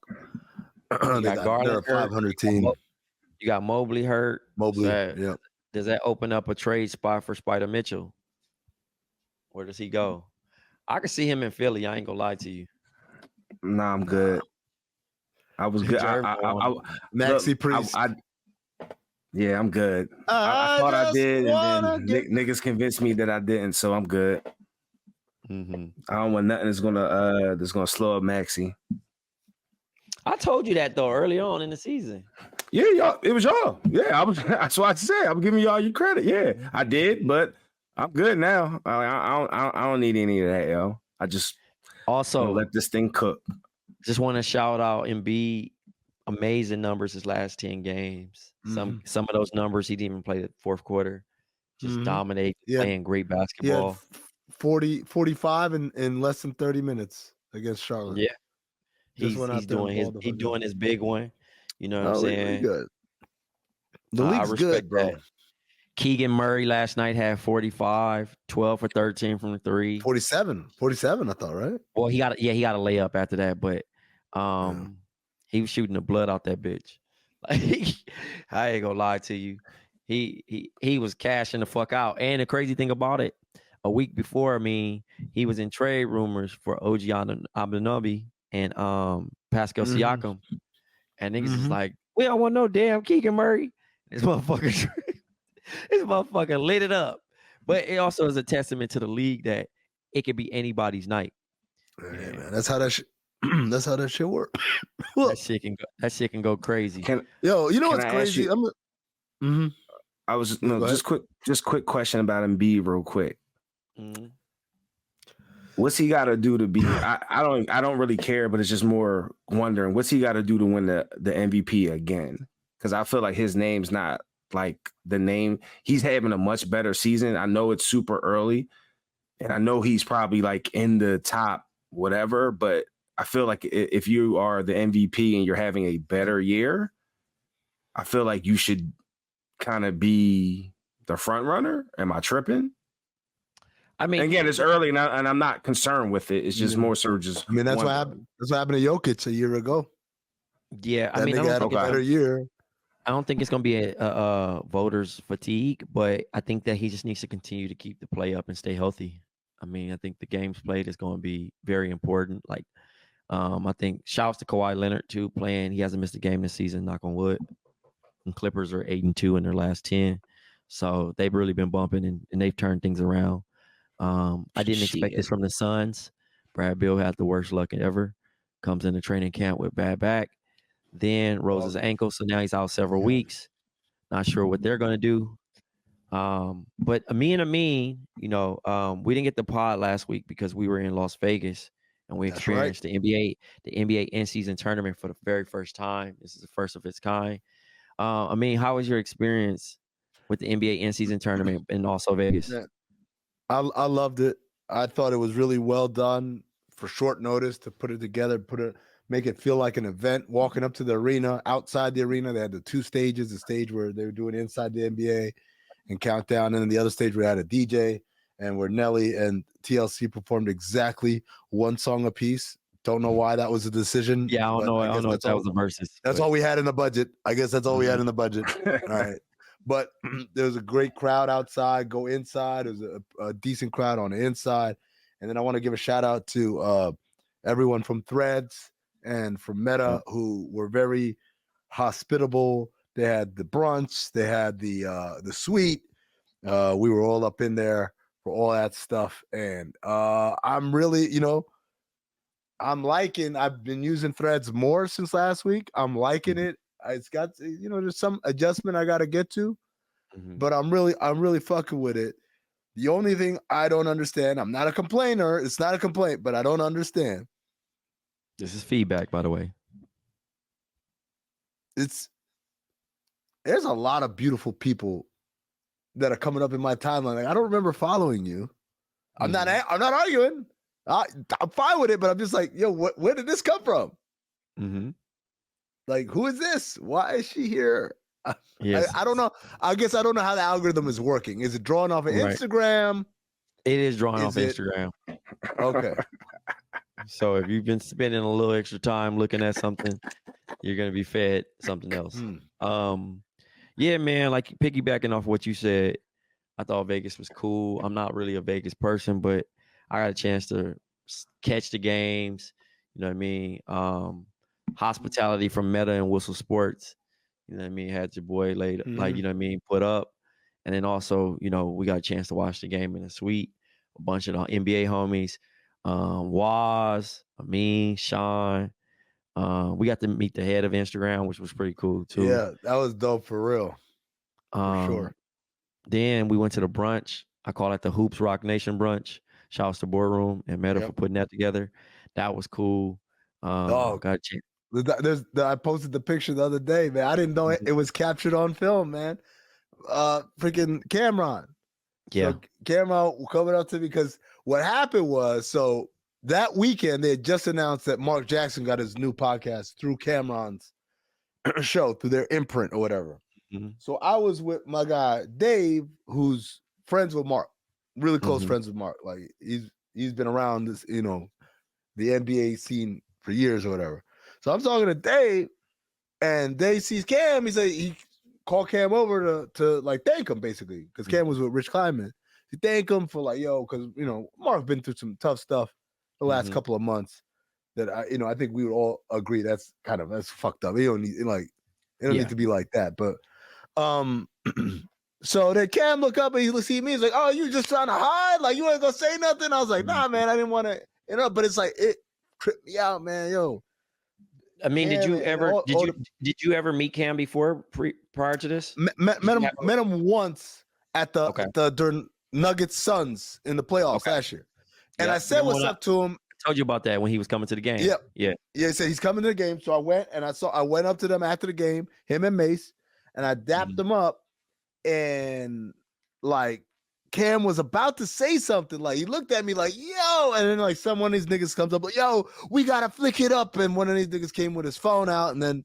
They're a 500 team. You got Mobley hurt. Mobley, So does that open up a trade spot for Spider Mitchell? Where does he go? I could see him in Philly. I ain't gonna lie to you. Nah, I'm good. I was good. Maxi Priest. Yeah, I'm good. I thought I did, and then niggas convinced me that I didn't, so I'm good. Mm-hmm. I don't want nothing that's gonna slow up Maxi. I told you that though early on in the season. Yeah, y'all. It was y'all. Yeah, I was. That's what I said. I'm giving y'all your credit. Yeah, I did, but I'm good now. I don't need any of that, yo. I just Also let this thing cook. Just want to shout out Embiid. Amazing numbers his last 10 games. Some of those numbers he didn't even play the fourth quarter. Just dominate, playing great basketball. 45 in less than 30 minutes against Charlotte. Yeah. He's doing his big one. You know what I'm saying? Good. The league's good, bro. That. Keegan Murray last night had 45, 12 for 13 from the three. 47, I thought, right? Well, he got a layup after that, but he was shooting the blood out that bitch. Like, I ain't gonna lie to you. He was cashing the fuck out. And the crazy thing about it, a week before, he was in trade rumors for OG Anunoby and Pascal Siakam. And niggas is like, we don't want no damn Keegan Murray. This motherfucker lit it up. But it also is a testament to the league that it could be anybody's night. Yeah, man. That's how that shit works. that shit can go crazy. You know what's crazy? I was just quick question about Embiid real quick. What's he got to do to be? I don't really care, but it's just more wondering what's he got to do to win the MVP again? Because I feel like his name's not like the name. He's having a much better season. I know it's super early, and I know he's probably like in the top whatever. But I feel like if you are the MVP and you're having a better year, I feel like you should kind of be the front runner. Am I tripping? I mean, again, it's early, and I'm not concerned with it. It's just more so just. I mean, that's what happened. That's what happened to Jokic a year ago. Yeah, I had a better year. I don't think it's going to be a voters fatigue, but I think that he just needs to continue to keep the play up and stay healthy. I mean, I think the games played is going to be very important. Like, I think shouts to Kawhi Leonard too, playing. He hasn't missed a game this season, knock on wood. And Clippers are 8-2 in their last 10. So they've really been bumping and they've turned things around. I didn't expect this from the Suns. Brad Beal had the worst luck ever. Comes into training camp with bad back. Then rolls his ankle, so now he's out several weeks. Not sure what they're going to do. But me and Amin, we didn't get the pod last week because we were in Las Vegas and we experienced the NBA in-season tournament for the very first time. This is the first of its kind. Amin, how was your experience with the NBA in-season tournament and also Vegas? Yeah. I loved it. I thought it was really well done for short notice to put it together, make it feel like an event. Walking up to the arena, outside the arena, they had the two stages, the stage where they were doing inside the NBA and countdown, and then the other stage where they had a DJ and where Nelly and TLC performed exactly one song apiece. Don't know why that was a decision. Yeah, I don't know if that was a versus. That's all we had in the budget. I guess that's all we had in the budget. All right. But there was a great crowd outside. Go inside. There was a decent crowd on the inside. And then I want to give a shout out to everyone from Threads and from Meta who were very hospitable. They had the brunch. They had the suite. We were all up in there for all that stuff. And I'm really, I've been using Threads more since last week. I'm liking it. It's got, there's some adjustment I got to get to, but I'm really fucking with it. The only thing I don't understand, I'm not a complainer. It's not a complaint, but I don't understand. This is feedback, by the way. There's a lot of beautiful people that are coming up in my timeline. Like, I don't remember following you. I'm not arguing. I'm fine with it, but I'm just like, yo, where did this come from? Like, who is this? Why is she here? Yes. I don't know. I guess I don't know how the algorithm is working. Is it drawn off of Instagram? It is drawn off Instagram. Okay. So if you've been spending a little extra time looking at something, you're gonna be fed something else. Yeah, man. Like piggybacking off what you said, I thought Vegas was cool. I'm not really a Vegas person, but I got a chance to catch the games. You know what I mean? Hospitality from Meta and Whistle Sports. You know what I mean? Had your boy laid, like, you know what I mean, put up. And then also, we got a chance to watch the game in the suite. A bunch of the NBA homies. Waz, Amin, Sean. We got to meet the head of Instagram, which was pretty cool too. Yeah, that was dope for real. For sure. Then we went to the brunch. I call it the Hoops Rock Nation brunch. Shouts to Boardroom and Meta for putting that together. That was cool. Got a chance. I posted the picture the other day, man. I didn't know it was captured on film, man. Freaking Cameron. Yeah. So Cameron coming up to me because what happened was, so that weekend they had just announced that Mark Jackson got his new podcast through Cameron's show, through their imprint or whatever. So I was with my guy Dave, who's friends with Mark, really close friends with Mark. Like he's been around this, the NBA scene for years or whatever. So I'm talking to Dave, and Dave sees Cam. He called Cam over to like thank him basically, because Cam was with Rich Kleiman. He thank him for because Mark's been through some tough stuff the last couple of months. That I think we would all agree that's fucked up. It don't need to be like that. But so then Cam look up and he see me. He's like, "Oh, you just trying to hide? Like you ain't gonna say nothing?" I was like, "Nah, man, I didn't want to." But it's like it tripped me out, man. Yo. I mean, did you ever meet Cam before prior to this? Met him once at the during Nuggets Suns in the playoffs last year, and I said what's up to him. I told you about that when he was coming to the game. Yeah. He said he's coming to the game, so I went and I went up to them after the game, him and Mace, and I dapped them up, and like Cam was about to say something, like he looked at me like, yo, and then like one of these niggas comes up like, yo, we gotta flick it up, and one of these niggas came with his phone out, and then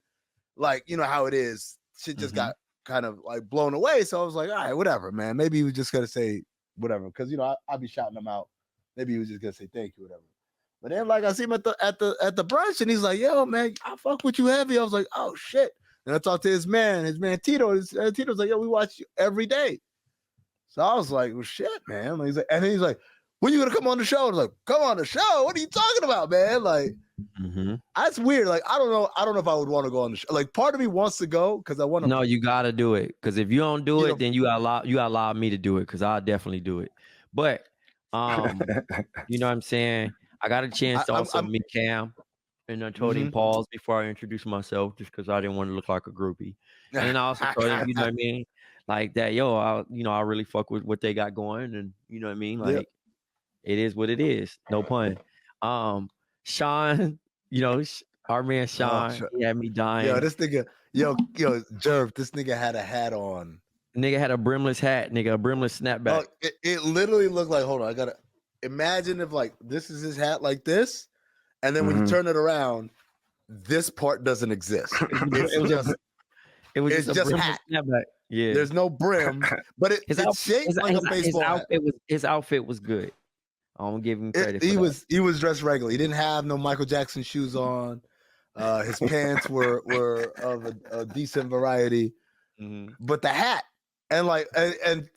like, you know how it is, shit just got kind of like blown away. So I was like, all right, whatever, man. Maybe he was just gonna say whatever, because I'll be shouting him out. Maybe he was just gonna say thank you, whatever. But then like I see him at the brunch, and he's like, yo, man, I fuck with you heavy. I was like, oh shit. And I talked to his man Tito. Tito's like, yo, we watch you every day. So I was like, well, shit, man. And he's like, when you gonna come on the show? And like, come on the show. What are you talking about, man? Like, that's weird. Like, I don't know if I would want to go on the show. Like, part of me wants to go because I want to. No, you gotta do it. Because if you don't do it, then you gotta allow me to do it. Because I'll definitely do it. But you know what I'm saying? I got a chance to also meet Cam, and I told him pause before I introduced myself, just because I didn't want to look like a groupie. And then I also told him, you know what I mean, like that. Yo, I really fuck with what they got going, and you know what I mean. Like, it is what it is. No pun. Sean, you know, our man Sean, he had me dying. Yo, this nigga, Jerv, this nigga had a hat on. Nigga had a brimless hat, nigga, a brimless snapback. Oh, it literally looked like, hold on, I gotta imagine if like this is his hat like this, and then when you turn it around, this part doesn't exist. It was just a hat. Snapback. Yeah, there's no brim, but it's shaped like a baseball hat. His outfit was good. I'm gonna give him credit. He was dressed regular. He didn't have no Michael Jackson shoes on. His pants were of a decent variety, but the hat and like and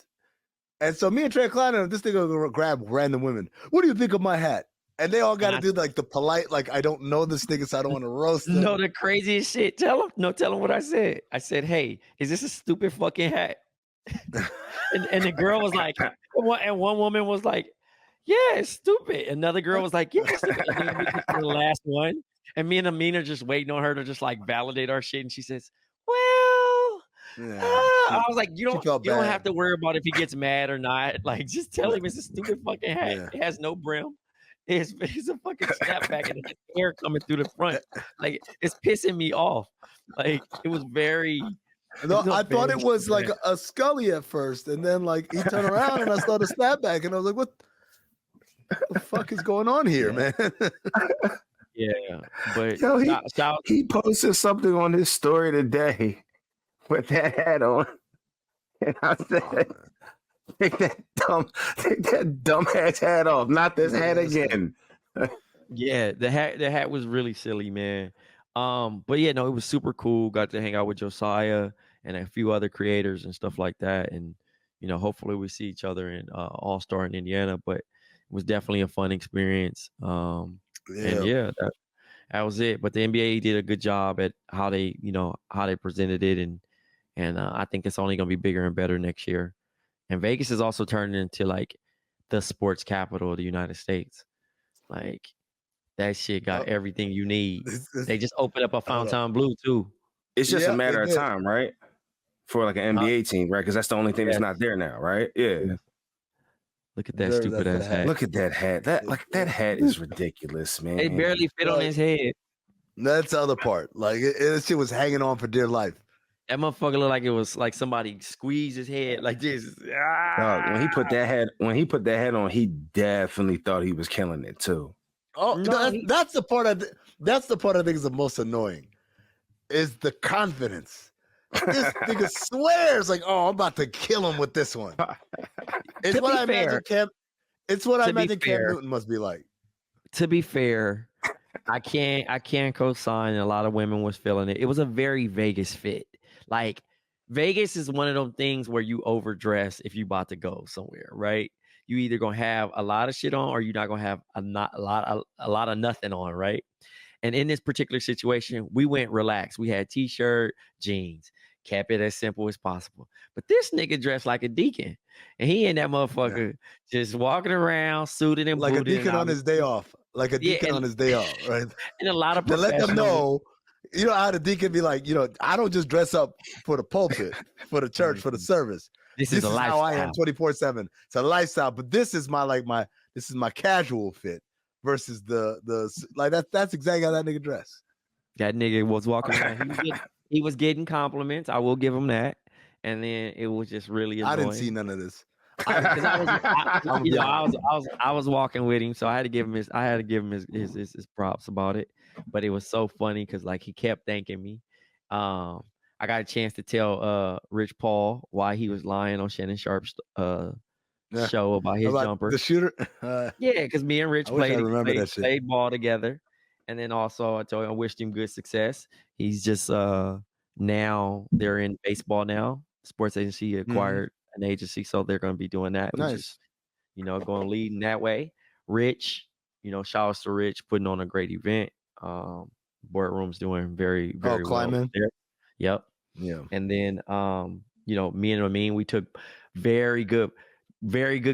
so me and Trey Klein and this nigga gonna grab random women. What do you think of my hat? And they all got to do like the polite, like I don't know this nigga, so I don't want to roast him. No, the craziest shit. Tell him what I said. I said, hey, is this a stupid fucking hat? and the girl was like, and one woman was like, yeah, it's stupid. Another girl was like, yeah, it's stupid. And then we get to the last one. And me and Amin are just waiting on her to just like validate our shit. And she says, well, I was like, you don't have to worry about if he gets mad or not. Like, just tell him it's a stupid fucking hat. Yeah. It has no brim. It's a fucking snapback and his hair coming through the front. Like, it's pissing me off. Like, it was very. No, I thought it was like a Scully at first. And then like he turned around and I saw the snapback and I was like, what the fuck is going on here, man? Yeah, but yo, he posted something on his story today with that hat on, and I said, "Take that dumbass hat off, not this hat again." Yeah, the hat was really silly, man. But yeah, no, it was super cool. Got to hang out with Josiah and a few other creators and stuff like that, and you know, hopefully we see each other in All Star in Indiana. But it was definitely a fun experience. And yeah, that was it. But the NBA did a good job at how they presented it, and I think it's only gonna be bigger and better next year. And Vegas is also turning into like the sports capital of the United States. Like that shit got everything you need. They just opened up a Fontainebleau too. It's just a matter of time, right? For like an NBA team, right? Because that's the only thing that's not there now, right? Yeah. Look at that stupid ass hat. Look at that hat. That hat is ridiculous, man. It barely fit on his head. That's the other part. Like it shit was hanging on for dear life. That motherfucker looked like it was like somebody squeezed his head like this. Dog, when he put that hat on, he definitely thought he was killing it too. Oh, no, that's the part I think is the most annoying. Is the confidence. This nigga swears like, oh, I'm about to kill him with this one. It's what I imagine Cam. It's what I imagine Cam Newton must be like. To be fair, I can't co-sign. A lot of women was feeling it. It was a very Vegas fit. Like Vegas is one of those things where you overdress if you about to go somewhere, right? You either gonna have a lot of shit on or you're not gonna have a lot of nothing on, right? And in this particular situation, we went relaxed. We had t-shirt, jeans, kept it as simple as possible. But this nigga dressed like a deacon, and he and that motherfucker just walking around, suited and like booted, a deacon on his day off, right? And a lot of to let them know, you know how the deacon be like, you know, I don't just dress up for the pulpit, for the church, for the service. This is how I am 24/7. It's a lifestyle, but this is my casual fit. Versus the like that's exactly how that nigga dressed. That nigga was walking around. He was getting compliments. I will give him that. And then it was just really annoying. I didn't see none of this. I was walking with him, so I had to give him his props about it. But it was so funny because like he kept thanking me. I got a chance to tell Rich Paul why he was lying on Shannon Sharp's show about his jumper. The shooter? Yeah, because me and Rich played ball together. And then also I told him I wished him good success. He's just now they're in baseball now. Sports agency acquired an agency, so they're gonna be doing that. Nice. going leading that way. Rich, shout outs to Rich putting on a great event. Boardroom's doing very, very well there. Yep. Yeah. And then me and Amin, we took very good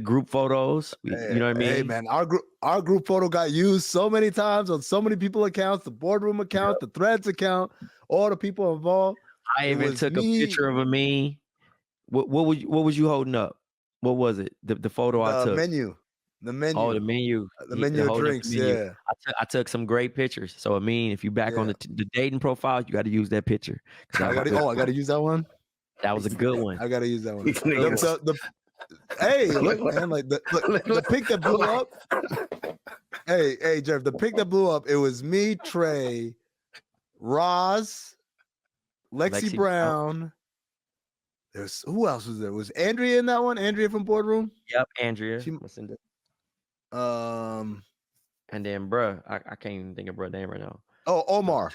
group photos. You know what I mean? Hey man, our group photo got used so many times on so many people accounts, the boardroom account, the threads account, all the people involved. I even took a picture of Amin. What was you holding up? What was it? The photo I took. The menu. Oh, the menu. The menu of drinks. Yeah. I took some great pictures. So Amin, if you back on the dating profile, you got to use that picture. I got to use that one. That was a good one. I got to use that one. Hey, look, man, like the pic that blew up. Hey, Jerv, the pic that blew up, it was me, Trey, Roz, Lexi Brown. Who else was there? Was Andrea in that one? Andrea from Boardroom? Yep, Andrea. And then, bruh, I can't even think of bruh name right now. Oh, Omar.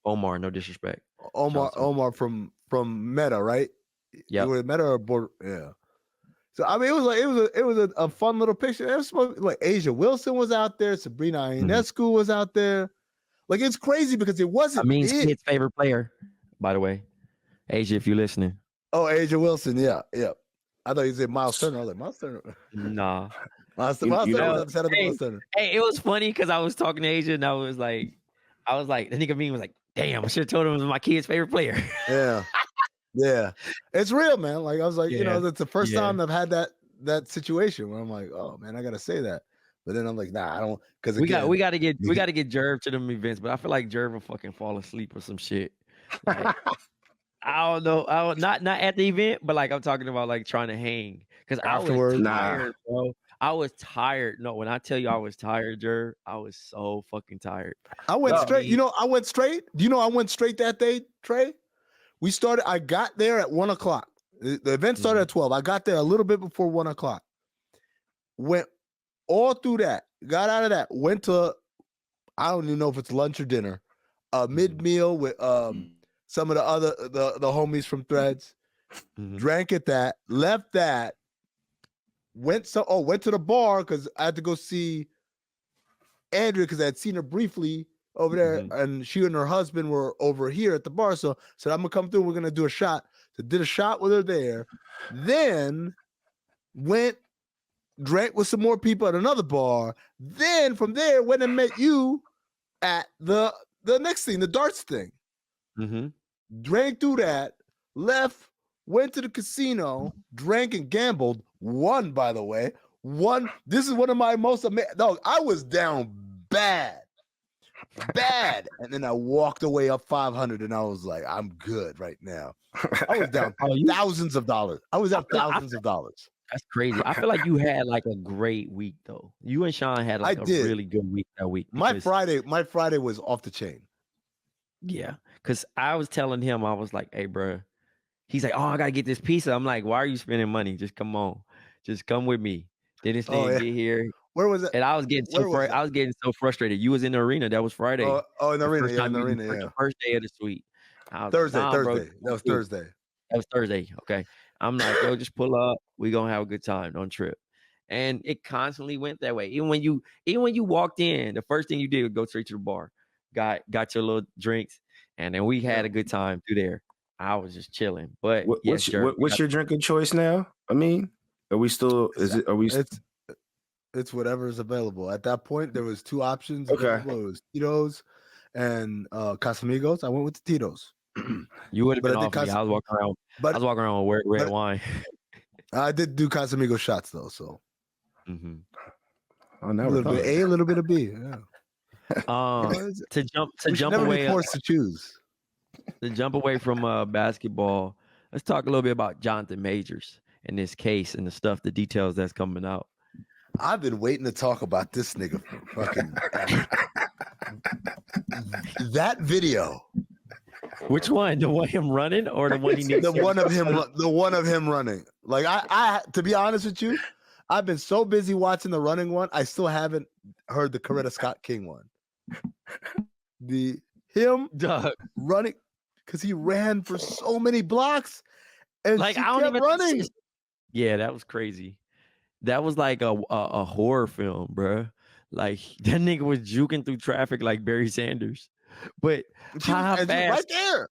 Omar, no disrespect. Omar from Meta, right? Yeah. Meta or Board? Yeah. So I mean, it was a fun little picture. It was like Asia Wilson was out there, Sabrina Ionescu was out there. Like it's crazy because it wasn't. Amin's kid's favorite player, by the way. Asia, if you're listening. Oh, Asia Wilson, yeah. I thought you said Miles Turner. I was like, Miles Turner. Nah. Miles Turner was upset about Miles Turner. Hey, it was funny because I was talking to Asia and I was like, the nigga Amin was like, damn, I should have told him it was my kid's favorite player. Yeah. Yeah. It's real, man. Like I was like, that's the first time I've had that situation where I'm like, oh man, I gotta say that. But then I'm like, nah, I don't, because we gotta get Jerv to them events, but I feel like Jerv will fucking fall asleep or some shit. Like, I don't know. Not at the event, but like I'm talking about like trying to hang. Because I was tired, bro. I was tired. No, when I tell you I was tired, Jerv, I was so fucking tired. I went straight. I went straight. Do you know I went straight that day, Trey? I got there at 1:00. The event started at 12. I got there a little bit before 1:00. Went all through that, got out of that, went to, I don't even know if it's lunch or dinner, mid-meal with some of the homies from Threads, drank at that, left that, went to the bar because I had to go see Andrea because I had seen her briefly over there, and she and her husband were over here at the bar. So said, I'm gonna come through. We're gonna do a shot. So did a shot with her there. Then drank with some more people at another bar. Then from there went and met you at the next thing, the darts thing. Drank through that, left, went to the casino, drank and gambled. Won, by the way. This is one of my most amazing. Dog, I was down bad. And then I walked away up 500 and I was like, I'm good right now. I was down thousands of dollars. I was up thousands of dollars. That's crazy. I feel like you had like a great week though. You and Sean had like really good week that week. My Friday was off the chain. Yeah. Cause I was telling him, I was like, hey, bro. He's like, oh, I gotta get this pizza. I'm like, why are you spending money? Just come on. Just come with me. Then this thing get here. Where was it? And I was getting so frustrated. You was in the arena. That was Friday. In the arena. Yeah, in the arena. The first day of the suite. Thursday. Bro, that was Thursday. That was Thursday. Okay. I'm like, yo, just pull up. We gonna have a good time. Don't trip. And it constantly went that way. Even when you walked in, the first thing you did was go straight to the bar. Got your little drinks, and then we had a good time through there. I was just chilling. But what's your drinking choice now? I mean, are we still? It's whatever is available. At that point, there was two options. Okay. It was Tito's and Casamigos. I went with the Tito's. You would have been off me. I was walking around with red wine. I did do Casamigo shots though, so. A little bit of A, a little bit of B. Yeah. To jump away. Forced to choose. To jump away from basketball, let's talk a little bit about Jonathan Majors in this case and the details that's coming out. I've been waiting to talk about this nigga for fucking that video. Which one? The one him running or the one he needs? The one of him running. Like I to be honest with you, I've been so busy watching the running one, I still haven't heard the Coretta Scott King one. Him running because he ran for so many blocks and like she I don't kept even running. Yeah, that was crazy. that was like a horror film, bro. Like that nigga was juking through traffic like Barry Sanders. But And she how was fast? right there.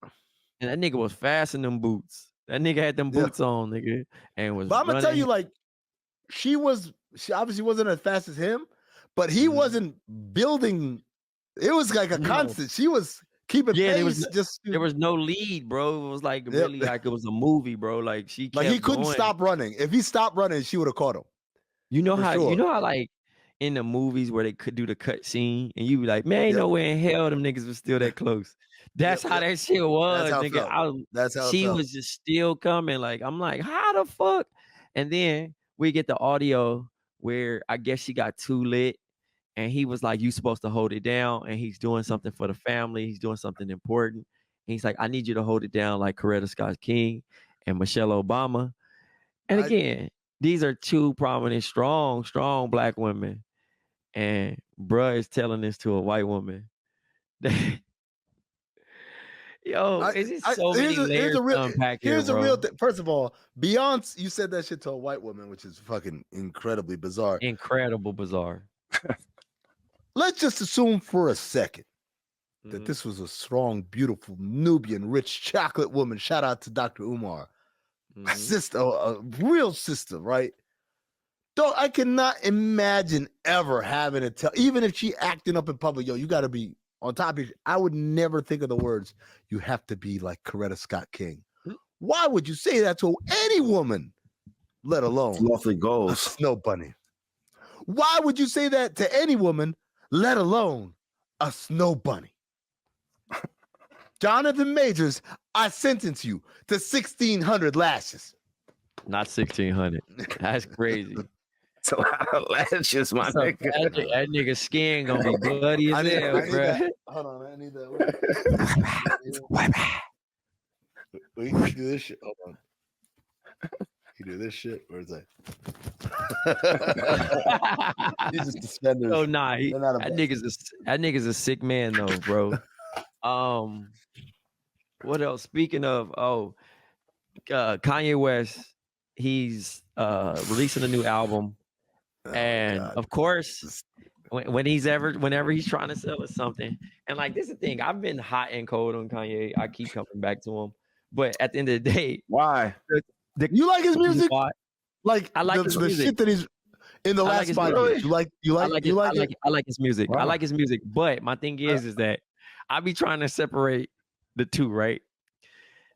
And that nigga was fast in them boots. That nigga had them Yeah. boots on, nigga, and was. But I'm gonna tell running. you, like, she obviously wasn't as fast as him, but he wasn't building. It was like a constant. She was keeping pace. There was no lead, bro. It was like really like it was a movie, bro. Like she kept like he couldn't going. stop running. If he stopped running, she would have caught him. You know how sure. like in the movies where they could do the cut scene and you be like, man, ain't nowhere in hell them niggas was still that close. That's how that shit was, nigga. That's how she was just still coming. Like I'm like, how the fuck? And then we get the audio where I guess she got too lit. And he was like, you supposed to hold it down. And he's doing something for the family. He's doing something important. And he's like, I need you to hold it down like Coretta Scott King and Michelle Obama. And again, these are two prominent, strong black women. And bruh is telling this to a white woman. Yo, it's just so many layers to unpack here, Here's a real thing. First of all, Beyonce, you said that shit to a white woman, which is fucking incredibly bizarre. Incredible bizarre. Let's just assume for a second that this was a strong, beautiful, Nubian, rich chocolate woman. Shout out to Dr. Umar. A sister, a real sister, right? Though I cannot imagine ever having to tell, even if she acting up in public, yo, you got to be on top of it. I would never think of the words, you have to be like Coretta Scott King. Why would you say that to any woman, let alone Lovely goals. a snow bunny? Why would you say that to any woman, let alone a snow bunny? Jonathan Majors, I sentence you to 1,600 lashes. Not 1,600. That's crazy. It's a lot of lashes, my nigga. That nigga's skin gonna be bloody as hell, bro. Hold on, I need that. We can do this shit. Hold on. You do this shit. Where's that? These are suspenders. Oh nah, that nigga's a sick man though, bro. What else? Speaking of, Kanye West, he's releasing a new album, and of course, whenever he's trying to sell us something, and like this is the thing, I've been hot and cold on Kanye. I keep coming back to him, but at the end of the day, why? You like his music? Like I like the shit that he's in the last 5 years. I like his music. Wow. I like his music, but my thing is that I be trying to separate the two, right?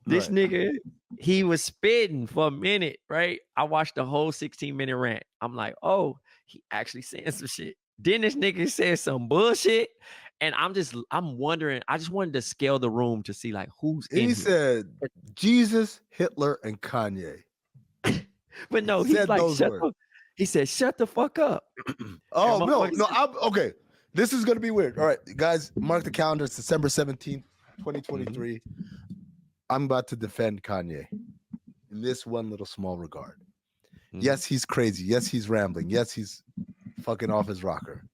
This nigga, he was spitting for a minute, right? I watched the whole 16-minute rant. I'm like, oh, he actually saying some shit. Then this nigga said some bullshit, and I'm wondering. I just wanted to scale the room to see like who's in. He here. said Jesus, Hitler, and Kanye. But no, he's like, he said, shut the fuck up. Oh, no. Okay. This is going to be weird. All right, guys, mark the calendar. It's December 17th, 2023. I'm about to defend Kanye in this one little small regard. Yes, he's crazy. Yes, he's rambling. Yes, he's fucking off his rocker.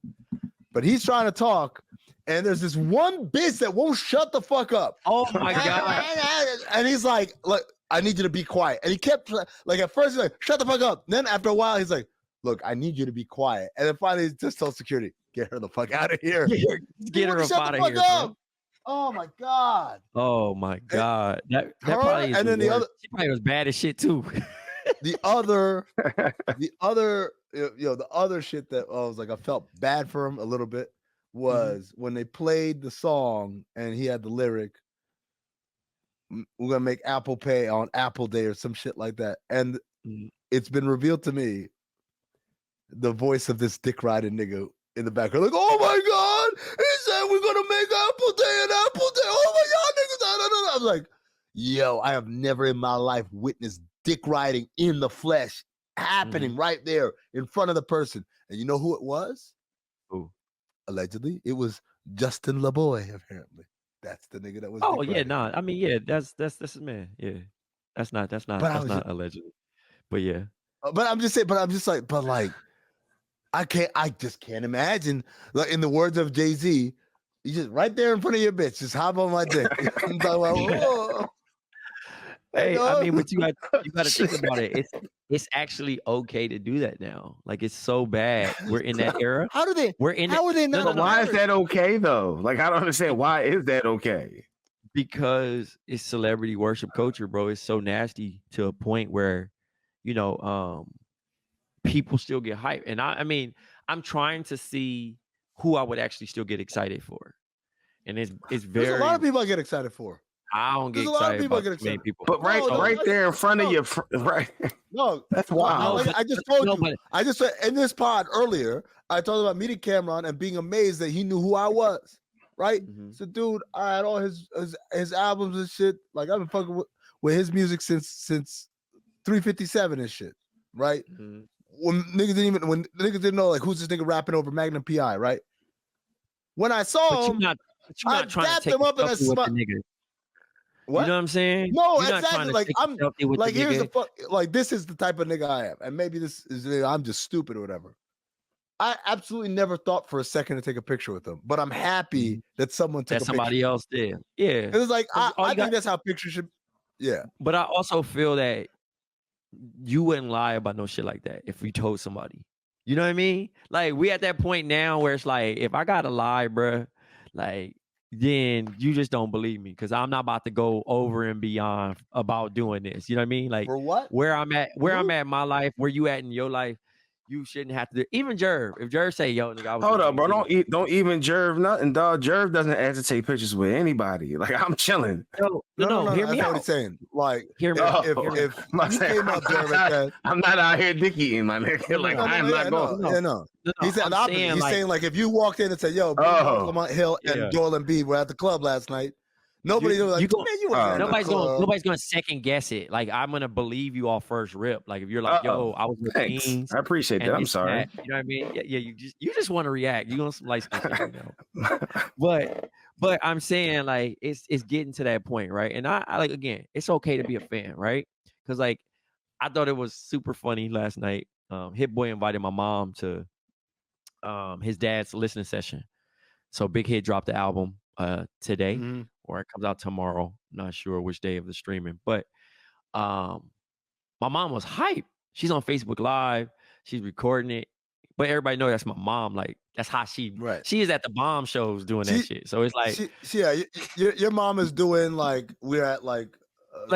But he's trying to talk, and there's this one bitch that won't shut the fuck up. Oh, my God. And he's like, look, I need you to be quiet. And he kept, like, at first, he's like, shut the fuck up. Then after a while, he's like, look, I need you to be quiet. And then finally, he just told security, get her the fuck out of here. Get her up out of here, bro. Oh my God. Oh my God. That probably is, and then the other, she probably was bad as shit too. the other shit that I was like, I felt bad for him a little bit was when they played the song and he had the lyric, we're gonna make Apple Pay on Apple Day or some shit like that. And it's been revealed to me the voice of this dick riding nigga in the background, like, oh my God, he said we're gonna make Apple Day and Apple Day. Oh my God, niggas. I was like, yo, I have never in my life witnessed dick riding in the flesh happening right there in front of the person. And you know who it was? Who? Allegedly, it was Justin LaBoy, apparently. That's the nigga that was. Oh yeah, nah. I mean, yeah, that's his man. Yeah, that's not allegedly, but yeah. But I'm just saying. But like, I just can't imagine. Like in the words of Jay-Z, you just right there in front of your bitch, just hop on my dick. I'm talking about, Hey, dog. I mean, but you got to think about it. It's actually okay to do that now. Like it's so bad. We're in that era. How do they? We're in. How are they not? But why is that okay though? Like I don't understand. Why is that okay? Because it's celebrity worship culture, bro. It's so nasty to a point where, people still get hyped. And I mean, I'm trying to see who I would actually still get excited for. And it's very. There's a lot of people I get excited for. I don't get There's a lot of excited people about get too many excited. people. But right there in front of you, right? No, That's wild. I just told you. but- I just said in this pod earlier, I talked about meeting Cameron and being amazed that he knew who I was. Right? Mhm. So, dude, I had all his albums and shit. Like I've been fucking with his music since 357 and shit. Right? Mhm. When niggas didn't know like who's this nigga rapping over Magnum PI. Right? When I saw But him, you're not trying to dapped take him up and I a selfie with the smiled. nigga. What? You know what I'm saying? No, You're not trying exactly. to Like take a I'm selfie with like the here's nigga. the fuck. Like this is the type of nigga I am, and maybe this is I'm just stupid or whatever. I absolutely never thought for a second to take a picture with him, but I'm happy that someone took That a somebody picture. else did. Yeah. 'Cause it's like I all you think got- that's how pictures should. Yeah, But I also feel that you wouldn't lie about no shit like that if you told somebody. You know what I mean? Like we at that point now where it's like, if I gotta lie, bruh, like then you just don't believe me because I'm not about to go over and beyond about doing this. You know what I mean? Like for what? where I'm at in my life, where you at in your life, you shouldn't have to do. Even Jerv, if Jerv say, "Yo, nigga, I was Hold up, bro. thinking Don't even Jerv nothing, dog. Jerv doesn't ask to take pictures with anybody. Like I'm chilling. No, hear me That's what out. he's saying. Like Hear me out. if My you saying, came up there and said, I'm not out here dick eating, my nigga. Like I'm not going. No. He said I'm the opposite. saying, He's saying like if you walked in and said, "Yo, Lamont Hill and Yeah. Doyle and B were at the club last night," nobody was like, "Man, you wasn't at the club." nobody's gonna second guess it. Like I'm gonna believe you off first rip. Like if you're like, "Yo, I was with Thanks. Beans," I appreciate that. I'm sorry. you know what I mean? Yeah. You just want to react. You want some light skin shit right now. But I'm saying like it's getting to that point, right? And I like again, it's okay to be a fan, right? Because like I thought it was super funny last night. Hit Boy invited my mom to his dad's listening session. So Big Hit dropped the album today, or it comes out tomorrow. Not sure which day of the streaming, but my mom was hyped. She's on Facebook Live. She's recording it, but everybody know that's my mom. Like that's how she is at the BOMM shows doing that shit. So it's like, your mom is doing like we're at like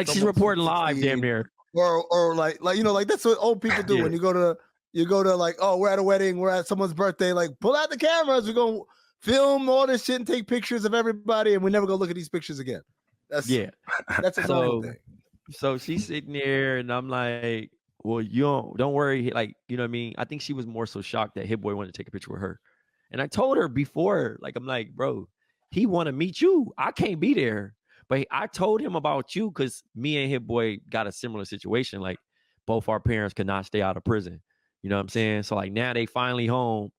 she's reporting live, damn near, or like like that's what old people do when you go to like, oh, we're at a wedding, we're at someone's birthday, like pull out the cameras, we're gonna film all this shit and take pictures of everybody, and we never go look at these pictures again. That's a old thing. So she's sitting there, and I'm like, well, don't worry. Like, you know what I mean? I think she was more so shocked that Hit Boy wanted to take a picture with her. And I told her before, like, I'm like, bro, he want to meet you. I can't be there. But I told him about you because me and Hit Boy got a similar situation. Like, both our parents could not stay out of prison. You know what I'm saying? So, like, now they finally home.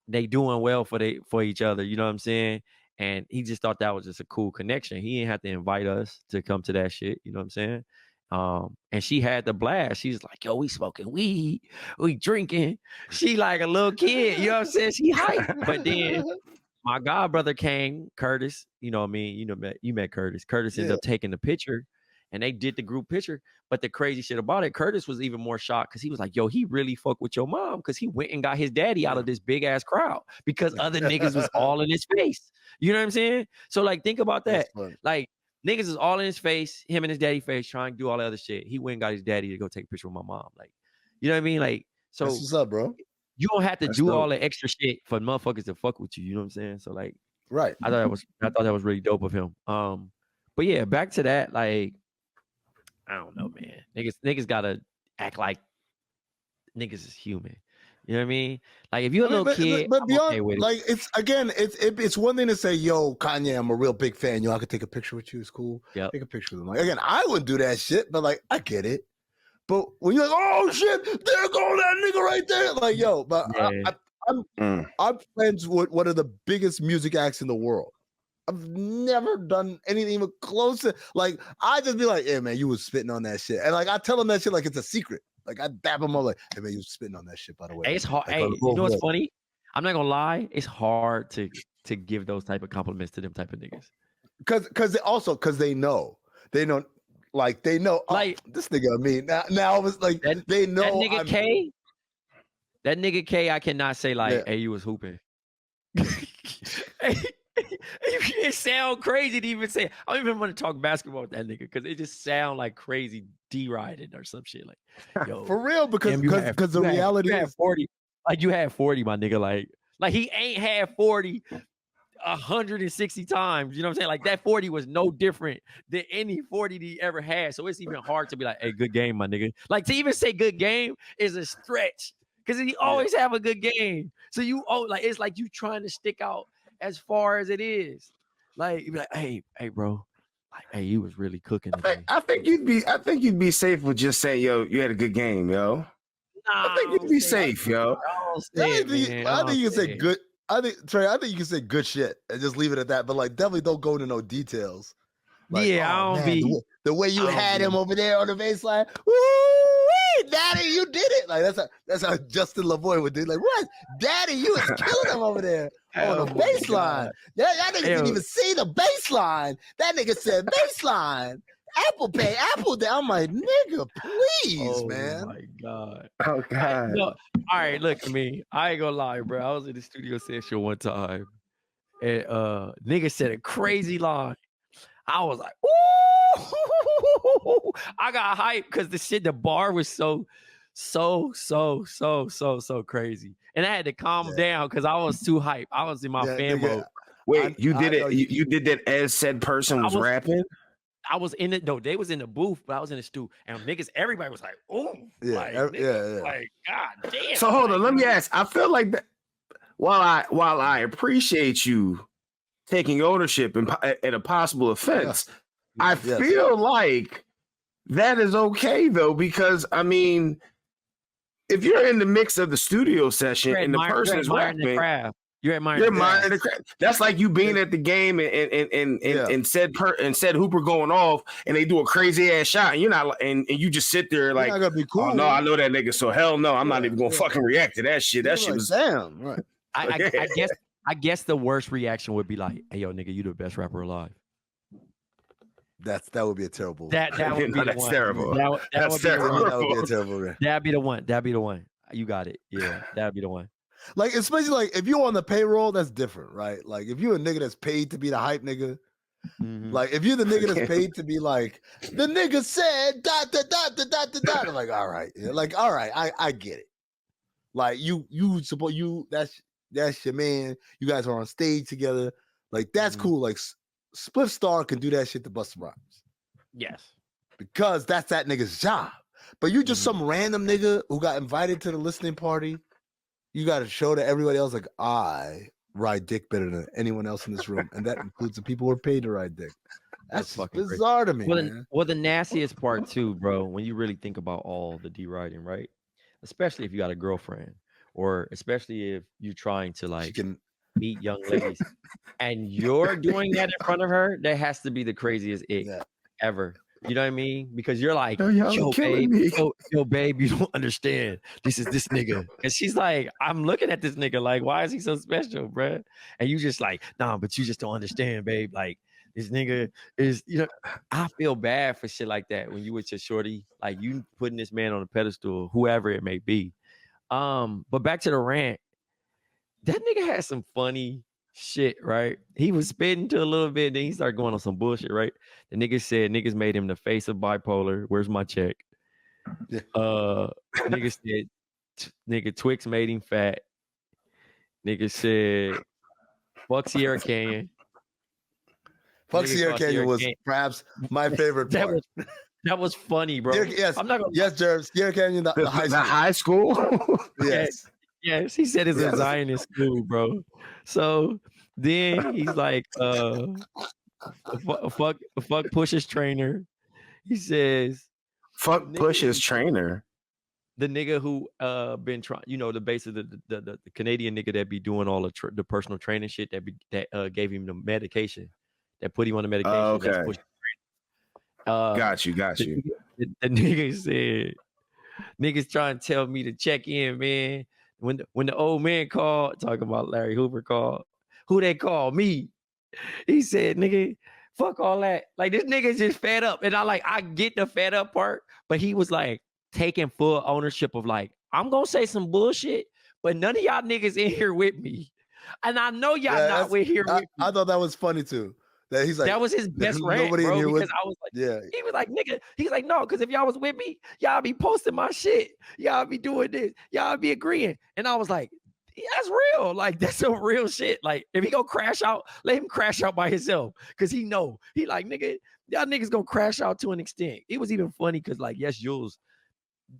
They doing well for each other. You know what I'm saying? And he just thought that was just a cool connection. He didn't have to invite us to come to that shit. You know what I'm saying? And she had the blast. She's like, yo, we smoking weed, we drinking. She like a little kid, you know what I'm saying? She hyped. But then my god brother came, Curtis, you know what I mean? You met Curtis. Curtis ended up taking the picture and they did the group picture. But the crazy shit about it, Curtis was even more shocked because he was like, yo, he really fucked with your mom because he went and got his daddy out of this big ass crowd because other niggas was all in his face. You know what I'm saying? So like, think about that. Like, niggas is all in his face, him and his daddy face, trying to do all the other shit. He went and got his daddy to go take a picture with my mom. Like, you know what I mean? Like, so that's what's up, bro. You don't have to do all the extra shit for motherfuckers to fuck with you. You know what I'm saying? So like, right. I thought that was really dope of him. But yeah, back to that. Like, I don't know, man. Niggas gotta act like niggas is human. You know what I mean? Like if you're a little kid, but beyond, okay with like it's again, it's one thing to say, yo, Kanye, I'm a real big fan. Yo, I could take a picture with you. It's cool. Yeah, take a picture with him. Like again, I wouldn't do that shit, but like I get it. But when you're like, oh shit, there go that nigga right there. Like, yo, but I'm friends with one of the biggest music acts in the world. I've never done anything even close to like I just be like, yeah, man, you was spitting on that shit. And like I tell him that shit like it's a secret. Like I dap him up like, hey man, you was spitting on that shit, by the way. Hey, it's hard. Like, hey, you know what's funny? I'm not gonna lie, it's hard to give those type of compliments to them type of niggas. Cause they know. Like they know, Like this nigga Amin. Now it was like they know that nigga K. That nigga K, I cannot say like, hey, you was hooping. It sound crazy to even say. I don't even want to talk basketball with that nigga because it just sound like crazy D-riding or some shit. Like, yo, for real, because the reality is 40. Like you had 40, my nigga. Like he ain't had 40 160 times. You know what I'm saying? Like that 40 was no different than any 40 he ever had. So it's even hard to be like, hey, good game, my nigga. Like to even say good game is a stretch because he always have a good game. So like it's like you trying to stick out as far as it is. Like you be like, hey, bro. Like, hey, you was really cooking today. I think you'd be safe with just saying, yo, you had a good game, yo. Nah, I think you'd be safe, yo. I think you can say good. Trey, I think you can say good shit and just leave it at that. But like, definitely don't go into no details. Like, I don't be the way you had him over there on the baseline. Woo, Daddy, you did it! Like that's how Justin LaVoy would do. Like, what, Daddy, you was killing him over there on the baseline. That nigga didn't even see the baseline. That nigga said baseline. Apple Pay, Apple Day. I'm like, nigga, please, man. Oh my God. Oh God. No, all right, look, I ain't gonna lie, bro. I was in the studio session one time, and nigga said a crazy line. I was like, ooh, I got hyped because the bar was so crazy. And I had to calm down because I was too hyped. I was in my fan mode. Wait, you did it. You did that as said person was rapping? I was in it. No, they was in the booth, but I was in the stew. And niggas, everybody was like, "Oh, like, God damn." So hold on, let me ask. I feel like that. While I appreciate you taking ownership at a possible offense, I feel like that is okay though, because I mean, if you're in the mix of the studio session and the person is rapping. You're admiring the craft. That's like you being at the game and said Hooper going off and they do a crazy ass shot and you're not and you just sit there like, gonna be cool. Oh no, I know that nigga, so hell no, I'm not even gonna fucking react to that shit. That shit was damn right. I guess the worst reaction would be like, hey yo, nigga, you the best rapper alive. That would be a terrible. That would be that's one. terrible. That's terrible. That would be a terrible. That'd be the one. You got it. Yeah, that'd be the one. Like, especially like if you're on the payroll, that's different, right? Like if you're a nigga that's paid to be the hype nigga, like if you're the nigga that's paid to be like the nigga said dot dot dot dot dot dot. I'm like, all right, like all right, I get it. Like you support that's your man. You guys are on stage together. Like that's cool. Like Spliff Star can do that shit to Busta Rhymes. Yes, because that's that nigga's job. But you just some random nigga who got invited to the listening party. You got to show to everybody else, like, I ride dick better than anyone else in this room. And that includes the people who are paid to ride dick. That's fucking bizarre to me, man. Well, the nastiest part, too, bro, when you really think about all the D-riding, right? Especially if you got a girlfriend or especially if you're trying to, like, meet young ladies and you're doing that in front of her, that has to be the craziest ick ever. You know what I mean? Because you're like, yo, babe, you don't understand. This is this nigga. And she's like, I'm looking at this nigga like, why is he so special, bro? And you just like, nah, but you just don't understand, babe. Like, this nigga is, I feel bad for shit like that when you with your shorty, like you putting this man on a pedestal, whoever it may be. But back to the rant, that nigga had some funny shit, right? He was spitting to a little bit, then he started going on some bullshit, right? The nigga said niggas made him the face of bipolar. Where's my check? Nigga said nigga Twix made him fat. Nigga said fuck Sierra Canyon. Fuck Sierra Canyon was perhaps my favorite part. That was funny, bro. Yes, I'm not gonna Jerv, Sierra Canyon, the high school. Yes. Yes, he said it's a Zionist school, bro. So then he's like, fuck Push's trainer. He says, fuck Push's trainer. The nigga who been trying, the base of the Canadian nigga that be doing all the personal training shit that gave him the medication, that put him on the medication. Oh, okay. That's Push's trainer. Got you. The nigga said, niggas trying to tell me to check in, man. When the old man called, talking about Larry Hoover called, who they call? Me. He said, nigga, fuck all that. Like this nigga's just fed up. And I get the fed up part, but he was like taking full ownership of like, I'm gonna say some bullshit, but none of y'all niggas in here with me. And I know y'all not with here with me. I thought that was funny too. That he's like, that was his best rant, bro, because I was like, yeah. He was like, nigga, he's like, no, because if y'all was with me, y'all be posting my shit. Y'all be doing this. Y'all be agreeing. And I was like, yeah, that's real. Like, that's some real shit. Like, if he gonna crash out, let him crash out by himself. Because he like, nigga, y'all niggas gonna crash out to an extent. It was even funny because, like, yes, Jules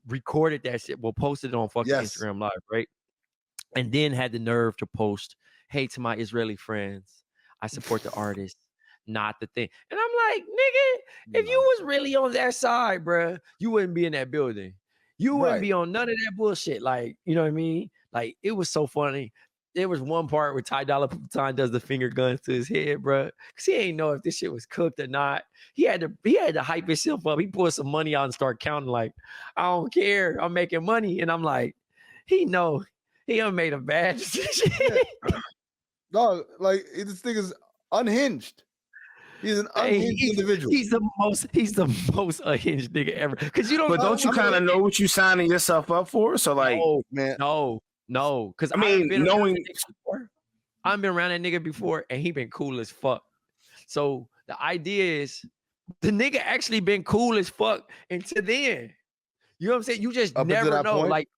recorded that shit, well, posted it on fucking Instagram Live, right? And then had the nerve to post, hey, to my Israeli friends, I support the artist, not the thing. And I'm like, nigga, if you was really on that side, bruh, you wouldn't be in that building. You wouldn't be on none of that bullshit. Like, you know what I mean? Like, it was so funny. There was one part where Ty Dolla $ign does the finger guns to his head, bruh. Cause he ain't know if this shit was cooked or not. He had to hype himself up. He pulled some money out and start counting like, I don't care. I'm making money. And I'm like, he know he done made a bad decision. No, like this thing is unhinged. He's an unhinged individual. He's the most unhinged nigga ever. Cause you don't. But don't you kind of know what you signing yourself up for? So like, no. Cause I mean, I've been around that nigga before, and he been cool as fuck. So the idea is, the nigga actually been cool as fuck until then. You know what I'm saying? You just never know. Like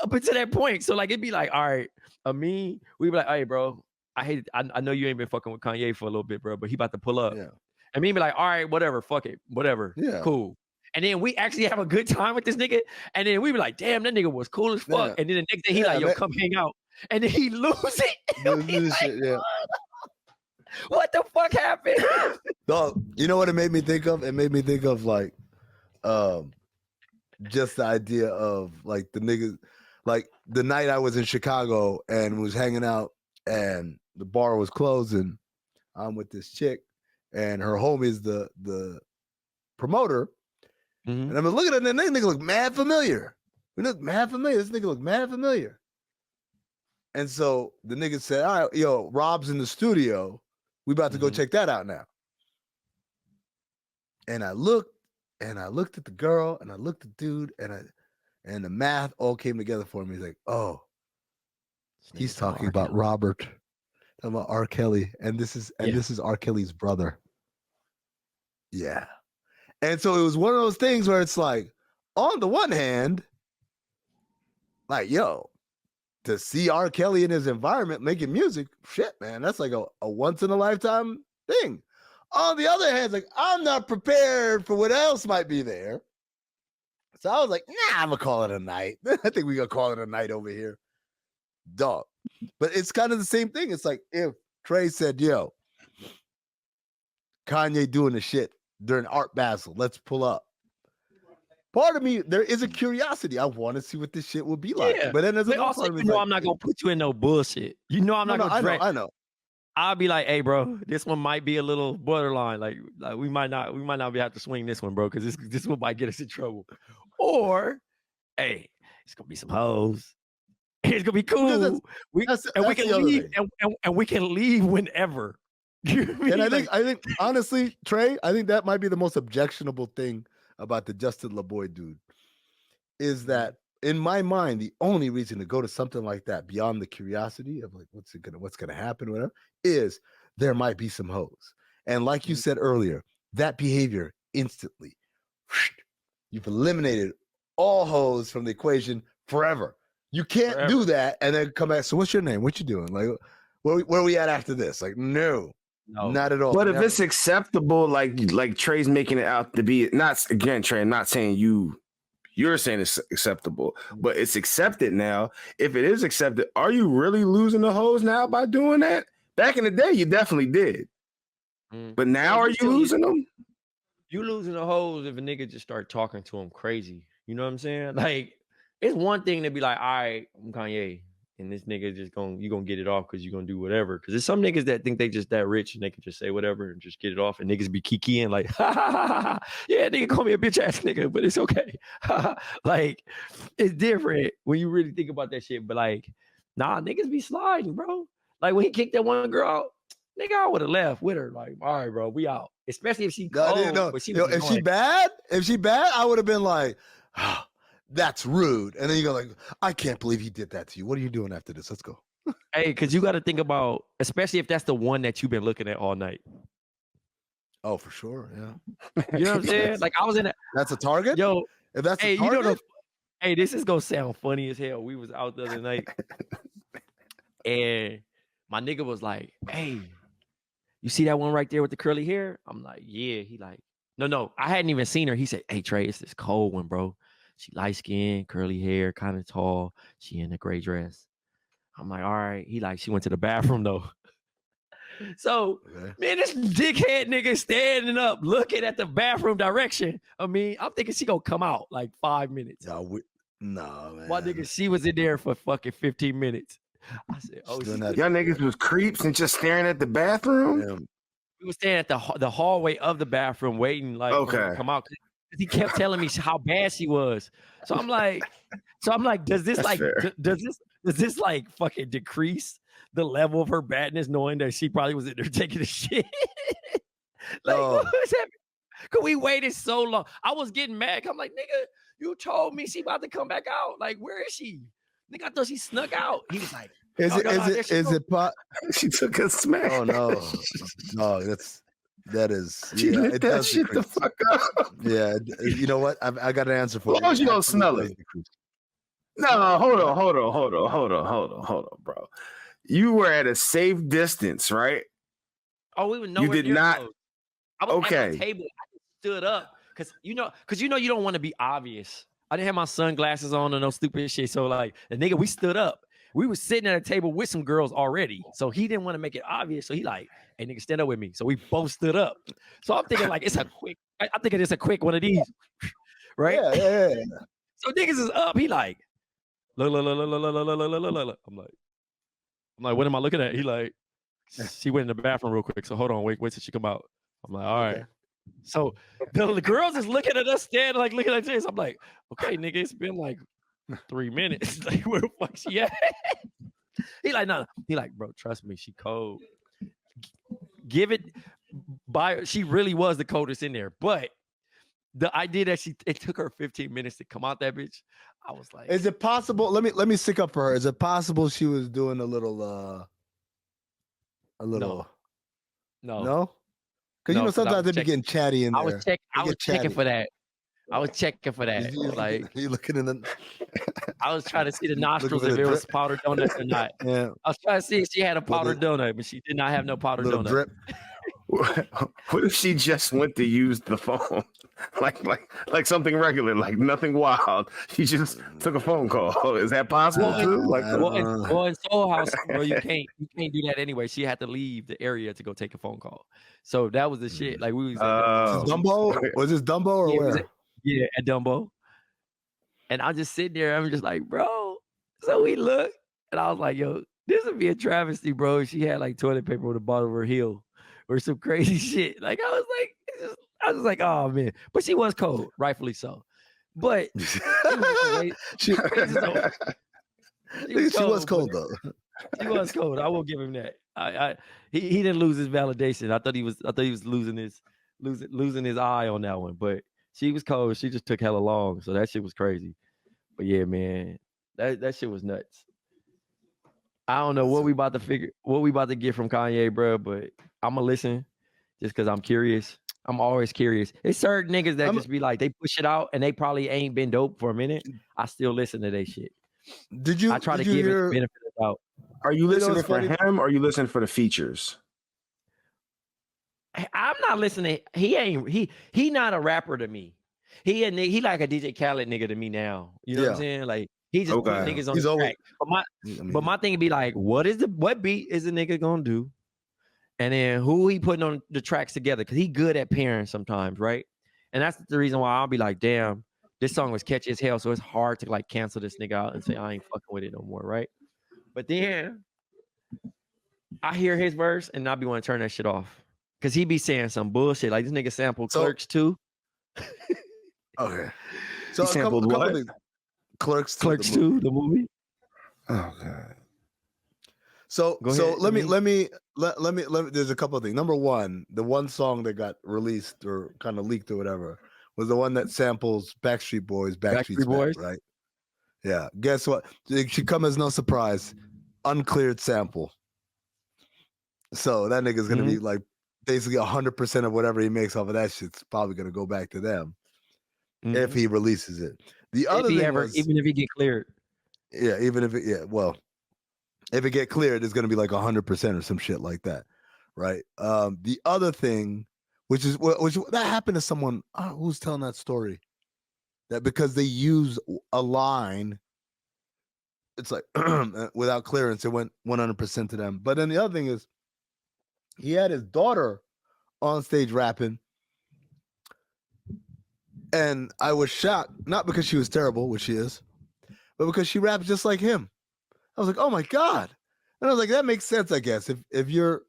up until that point. So like it'd be like, all right, Amin, we be like, hey, bro. I know you ain't been fucking with Kanye for a little bit, bro, but he about to pull up. Yeah. And me be like, all right, whatever, fuck it, whatever. Yeah. Cool. And then we actually have a good time with this nigga. And then we be like, damn, that nigga was cool as fuck. Yeah. And then the next day he like, yo, come hang out. And then he lose it. What the fuck happened? Dog, you know what it made me think of? It made me think of like just the idea of like the niggas, like the night I was in Chicago and was hanging out and the bar was closing. I'm with this chick, and her homie is the promoter. Mm-hmm. And I'm looking at that nigga look mad familiar. We look mad familiar. This nigga look mad familiar. And so the nigga said, all right, yo, Rob's in the studio. We about to go check that out now. And I looked at the girl, and I looked at the dude, and the math all came together for me. He's like, oh, he's talking about Robert, talking about R. Kelly, and this is R. Kelly's brother. Yeah. And so it was one of those things where it's like, on the one hand, like, yo, to see R. Kelly in his environment making music, shit, man, that's like a once in a lifetime thing. On the other hand, it's like, I'm not prepared for what else might be there. So I was like, nah, I'm gonna call it a night. I think we're gonna call it a night over here. Dog. But it's kind of the same thing. It's like if Trey said, yo, Kanye doing the shit during Art Basel, let's pull up. Part of me, there is a curiosity. I want to see what this shit will be like. Yeah. But then there's also, you know, I'm not gonna put you in no bullshit. You know, I'm not gonna drag. I know. I'll be like, hey, bro, this one might be a little borderline. Like we might not be have to swing this one, bro, because this one might get us in trouble. Or, hey, it's gonna be some hoes. It's gonna be cool. We can leave, and we can leave whenever. And I think honestly, Trey, I think that might be the most objectionable thing about the Justin LaBoy dude, is that in my mind, the only reason to go to something like that beyond the curiosity of like what's gonna happen, whatever, is there might be some hoes. And like you said earlier, that behavior instantly, you've eliminated all hoes from the equation forever. You can't do that and then come back. So what's your name? What you doing? Like, where are we at after this? Like, no, not at all. But if it's acceptable, like Trey's making it out to be, not again, Trey, I'm not saying you're saying it's acceptable, but it's accepted now. If it is accepted, are you really losing the hoes now by doing that? Back in the day, you definitely did. But now are you losing them? You losing the hoes if a nigga just start talking to him crazy. You know what I'm saying? Like, it's one thing to be like, all right, I'm Kanye, and this nigga you gonna get it off because you're gonna do whatever. Because there's some niggas that think they just that rich and they can just say whatever and just get it off, and niggas be kikiing like, yeah, nigga call me a bitch ass nigga, but it's okay. Like, it's different when you really think about that shit. But like, nah, niggas be sliding, bro. Like when he kicked that one girl out, Nigga, I would have left with her. Like, all right, bro, we out. Especially if she cold, but she was if she bad, I would have been like, oh, that's rude. And then you go like, I can't believe he did that to you. What are you doing after this? Let's go. Hey, because you got to think about, especially if that's the one that you've been looking at all night. Oh, for sure. Yeah. You know what I'm saying? Like I was in that's a target? Yo, if that's hey, a target? you know hey, this is gonna sound funny as hell. We was out the other night and my nigga was like, hey, you see that one right there with the curly hair? I'm like, yeah. He like, no, I hadn't even seen her. He said, hey, Trey, it's this cold one, bro. She light skin, curly hair, kind of tall. She in a gray dress. I'm like, all right. He like, she went to the bathroom though. So, man, this dickhead nigga standing up, looking at the bathroom direction. I mean, I'm thinking she gonna come out like 5 minutes. No, man. My nigga, she was in there for fucking 15 minutes. I said, oh, y'all niggas was creeps and just staring at the bathroom? Yeah. We was standing at the hallway of the bathroom waiting like for her to come out. He kept telling me how bad she was. So I'm like, does this does this like fucking decrease the level of her badness, knowing that she probably was in there taking a shit? Like, what was happening? Cause we waited so long. I was getting mad. I'm like, nigga, you told me she about to come back out. Like, where is she? Nigga, I thought she snuck out. He was like, she took a smack. Oh no. That is she lit that shit the fuck up. Yeah, you know what? I got an answer for you. How you gonna smell it? No, hold on, bro. You were at a safe distance, right? Oh, we were nowhere. You did not. Close. I was at the table. I stood up because you know you don't want to be obvious. I didn't have my sunglasses on or no stupid shit. So like the nigga, we stood up. We were sitting at a table with some girls already. So he didn't want to make it obvious. So he like, hey nigga, stand up with me. So we both stood up. So I'm thinking like I'm thinking it's a quick one of these. Right? Yeah. So niggas is up. He like, look. I'm like, what am I looking at? He like, she went in the bathroom real quick. So hold on, wait till she come out. I'm like, all right. Okay. So the girls is looking at us, standing like looking at this. I'm like, okay, nigga, it's been like 3 minutes. Like, where the fuck she at? He like, no. He like, bro, trust me, she cold. Give it by. She really was the coldest in there. But the idea that it took her 15 minutes to come out that bitch, I was like, is it possible? Let me stick up for her. Is it possible she was doing a little? No. Because you know sometimes they be getting chatty in there. I was checking for that. Like you looking in the. I was trying to see the nostrils if it was powdered donut or not. Yeah. I was trying to see if she had a powdered donut, but she did not have no powdered donut. Drip. What if she just went to use the phone, like something regular, like nothing wild? She just took a phone call. Is that possible too? Well, in Soul House, bro, you can't do that anyway. She had to leave the area to go take a phone call. So that was the shit. Like we was Dumbo. Was this Dumbo or where? Yeah, at Dumbo. And I'm just sitting there. I'm just like, bro. So we look, and I was like, yo, this would be a travesty, bro. She had like toilet paper on the bottom of her heel. Or some crazy shit. Like I was like, oh man. But she was cold, rightfully so. But she was cold though. She was cold. I will give him that. He didn't lose his validation. I thought he was losing his eye on that one. But she was cold. She just took hella long. So that shit was crazy. But yeah, man, that shit was nuts. I don't know what we about to get from Kanye, bro, but I'm gonna listen just because I'm curious. I'm always curious. It's certain niggas that just be like, they push it out and they probably ain't been dope for a minute. I still listen to their shit. I try to give it the benefit of the doubt. Are you listening for him or are you listening for the features? I'm not listening. He not a rapper to me. He like a DJ Khaled nigga to me now. You know what I'm saying? Like he just put niggas on the track. But my thing would be like, what beat is the nigga gonna do? And then who he putting on the tracks together? Because he good at pairing sometimes, right? And that's the reason why I'll be like, damn, this song was catchy as hell. So it's hard to like cancel this nigga out and say I ain't fucking with it no more, right? But then I hear his verse and I'll be want to turn that shit off. Cause he be saying some bullshit. Like this nigga sampled Clerks 2. Okay. So he sampled what? Clerks 2, the movie. Oh god. So Go so ahead, let me Amin. let me there's a couple of things. Number one, the one song that got released or kind of leaked or whatever was the one that samples Backstreet Boys, Backstreet's Backstreet Back, Boys. right? Yeah. Guess what? It should come as no surprise. Uncleared sample. So that nigga's gonna be like basically 100% of whatever he makes off of that shit's probably gonna go back to them if he releases it. The If other he thing ever, was, even if he get cleared. yeah, even if it, yeah, well, if it get cleared, it's gonna be like 100% or some shit like that, right? The other thing, which that happened to someone who's telling that story, that because they use a line, it's like without clearance, it went 100% to them. But then the other thing is, he had his daughter on stage rapping, and I was shocked, not because she was terrible, which she is, but because she raps just like him. I was like, oh my God. And I was like, that makes sense, I guess. If you're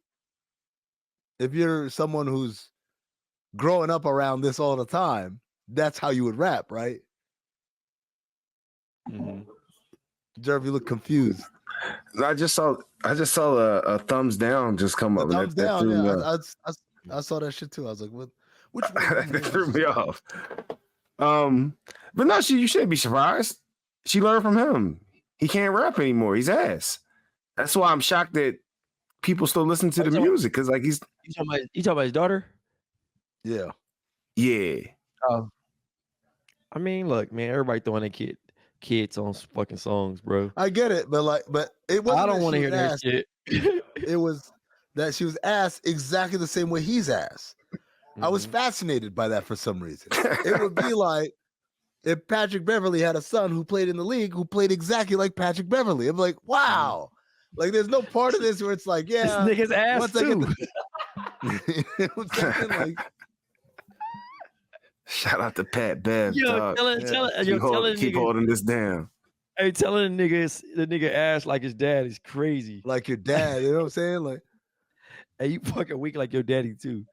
someone who's growing up around this all the time, that's how you would rap, right? Jerv, you look confused. I just saw a thumbs down just come up. Thumbs That down, threw me yeah. off. I saw that shit too. I was like, what? Which one? That threw me off. But no, you shouldn't be surprised. She learned from him. He can't rap anymore. He's ass. That's why I'm shocked that people still listen to the music, because like You talking about his daughter? Yeah. Oh. I mean, look, man, everybody throwing their kids on fucking songs, bro. I get it, but it wasn't. I don't want to hear that shit. It was that she was asked exactly the same way he's asked. I was fascinated by that for some reason. It would be like if Patrick Beverly had a son who played in the league who played exactly like Patrick Beverly. I'm like, wow. Like, there's no part of this where it's like, yeah, this nigga's ass too. You know what I'm saying? Like, shout out to Pat Bev. Yo, keep holding this down. Hey, telling the nigga ass like his dad is crazy. Like your dad, you know what I'm saying? Like, hey, you fucking weak like your daddy too.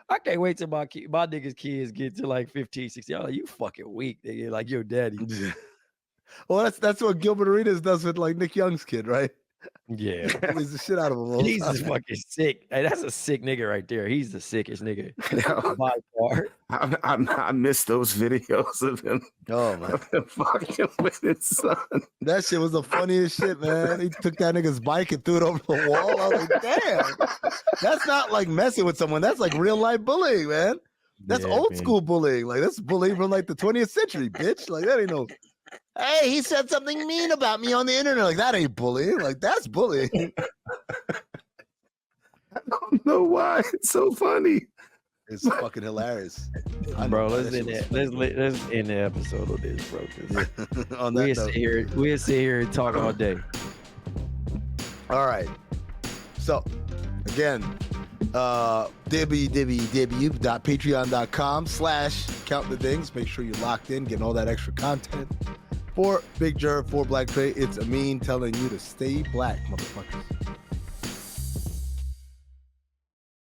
I can't wait till my niggas kids get to like 15, 16. Like, you fucking weak, nigga, like your daddy. Well, that's what Gilbert Arenas does with like Nick Young's kid, right? Yeah. Bullies the shit out of him. He's just fucking sick. Hey, that's a sick nigga right there. He's the sickest nigga by far. I miss those videos of him. Oh man, of him fucking with his son. That shit was the funniest shit, man. He took that nigga's bike and threw it over the wall. I was like, damn, that's not like messing with someone. That's like real life bullying, man. That's old school bullying. Like, that's bullying from like the 20th century, bitch. Like, that ain't no. Hey, he said something mean about me on the internet. Like, that ain't bullying. Like, that's bullying. I don't know why it's so funny. It's fucking hilarious. Bro, let's end the episode of this, bro. On that We'll sit here and talk all day. All right. So, again, www.patreon.com/countthethings. Make sure you're locked in, getting all that extra content. For Big Jerv, for Black Trey, it's Amin telling you to stay black, motherfuckers.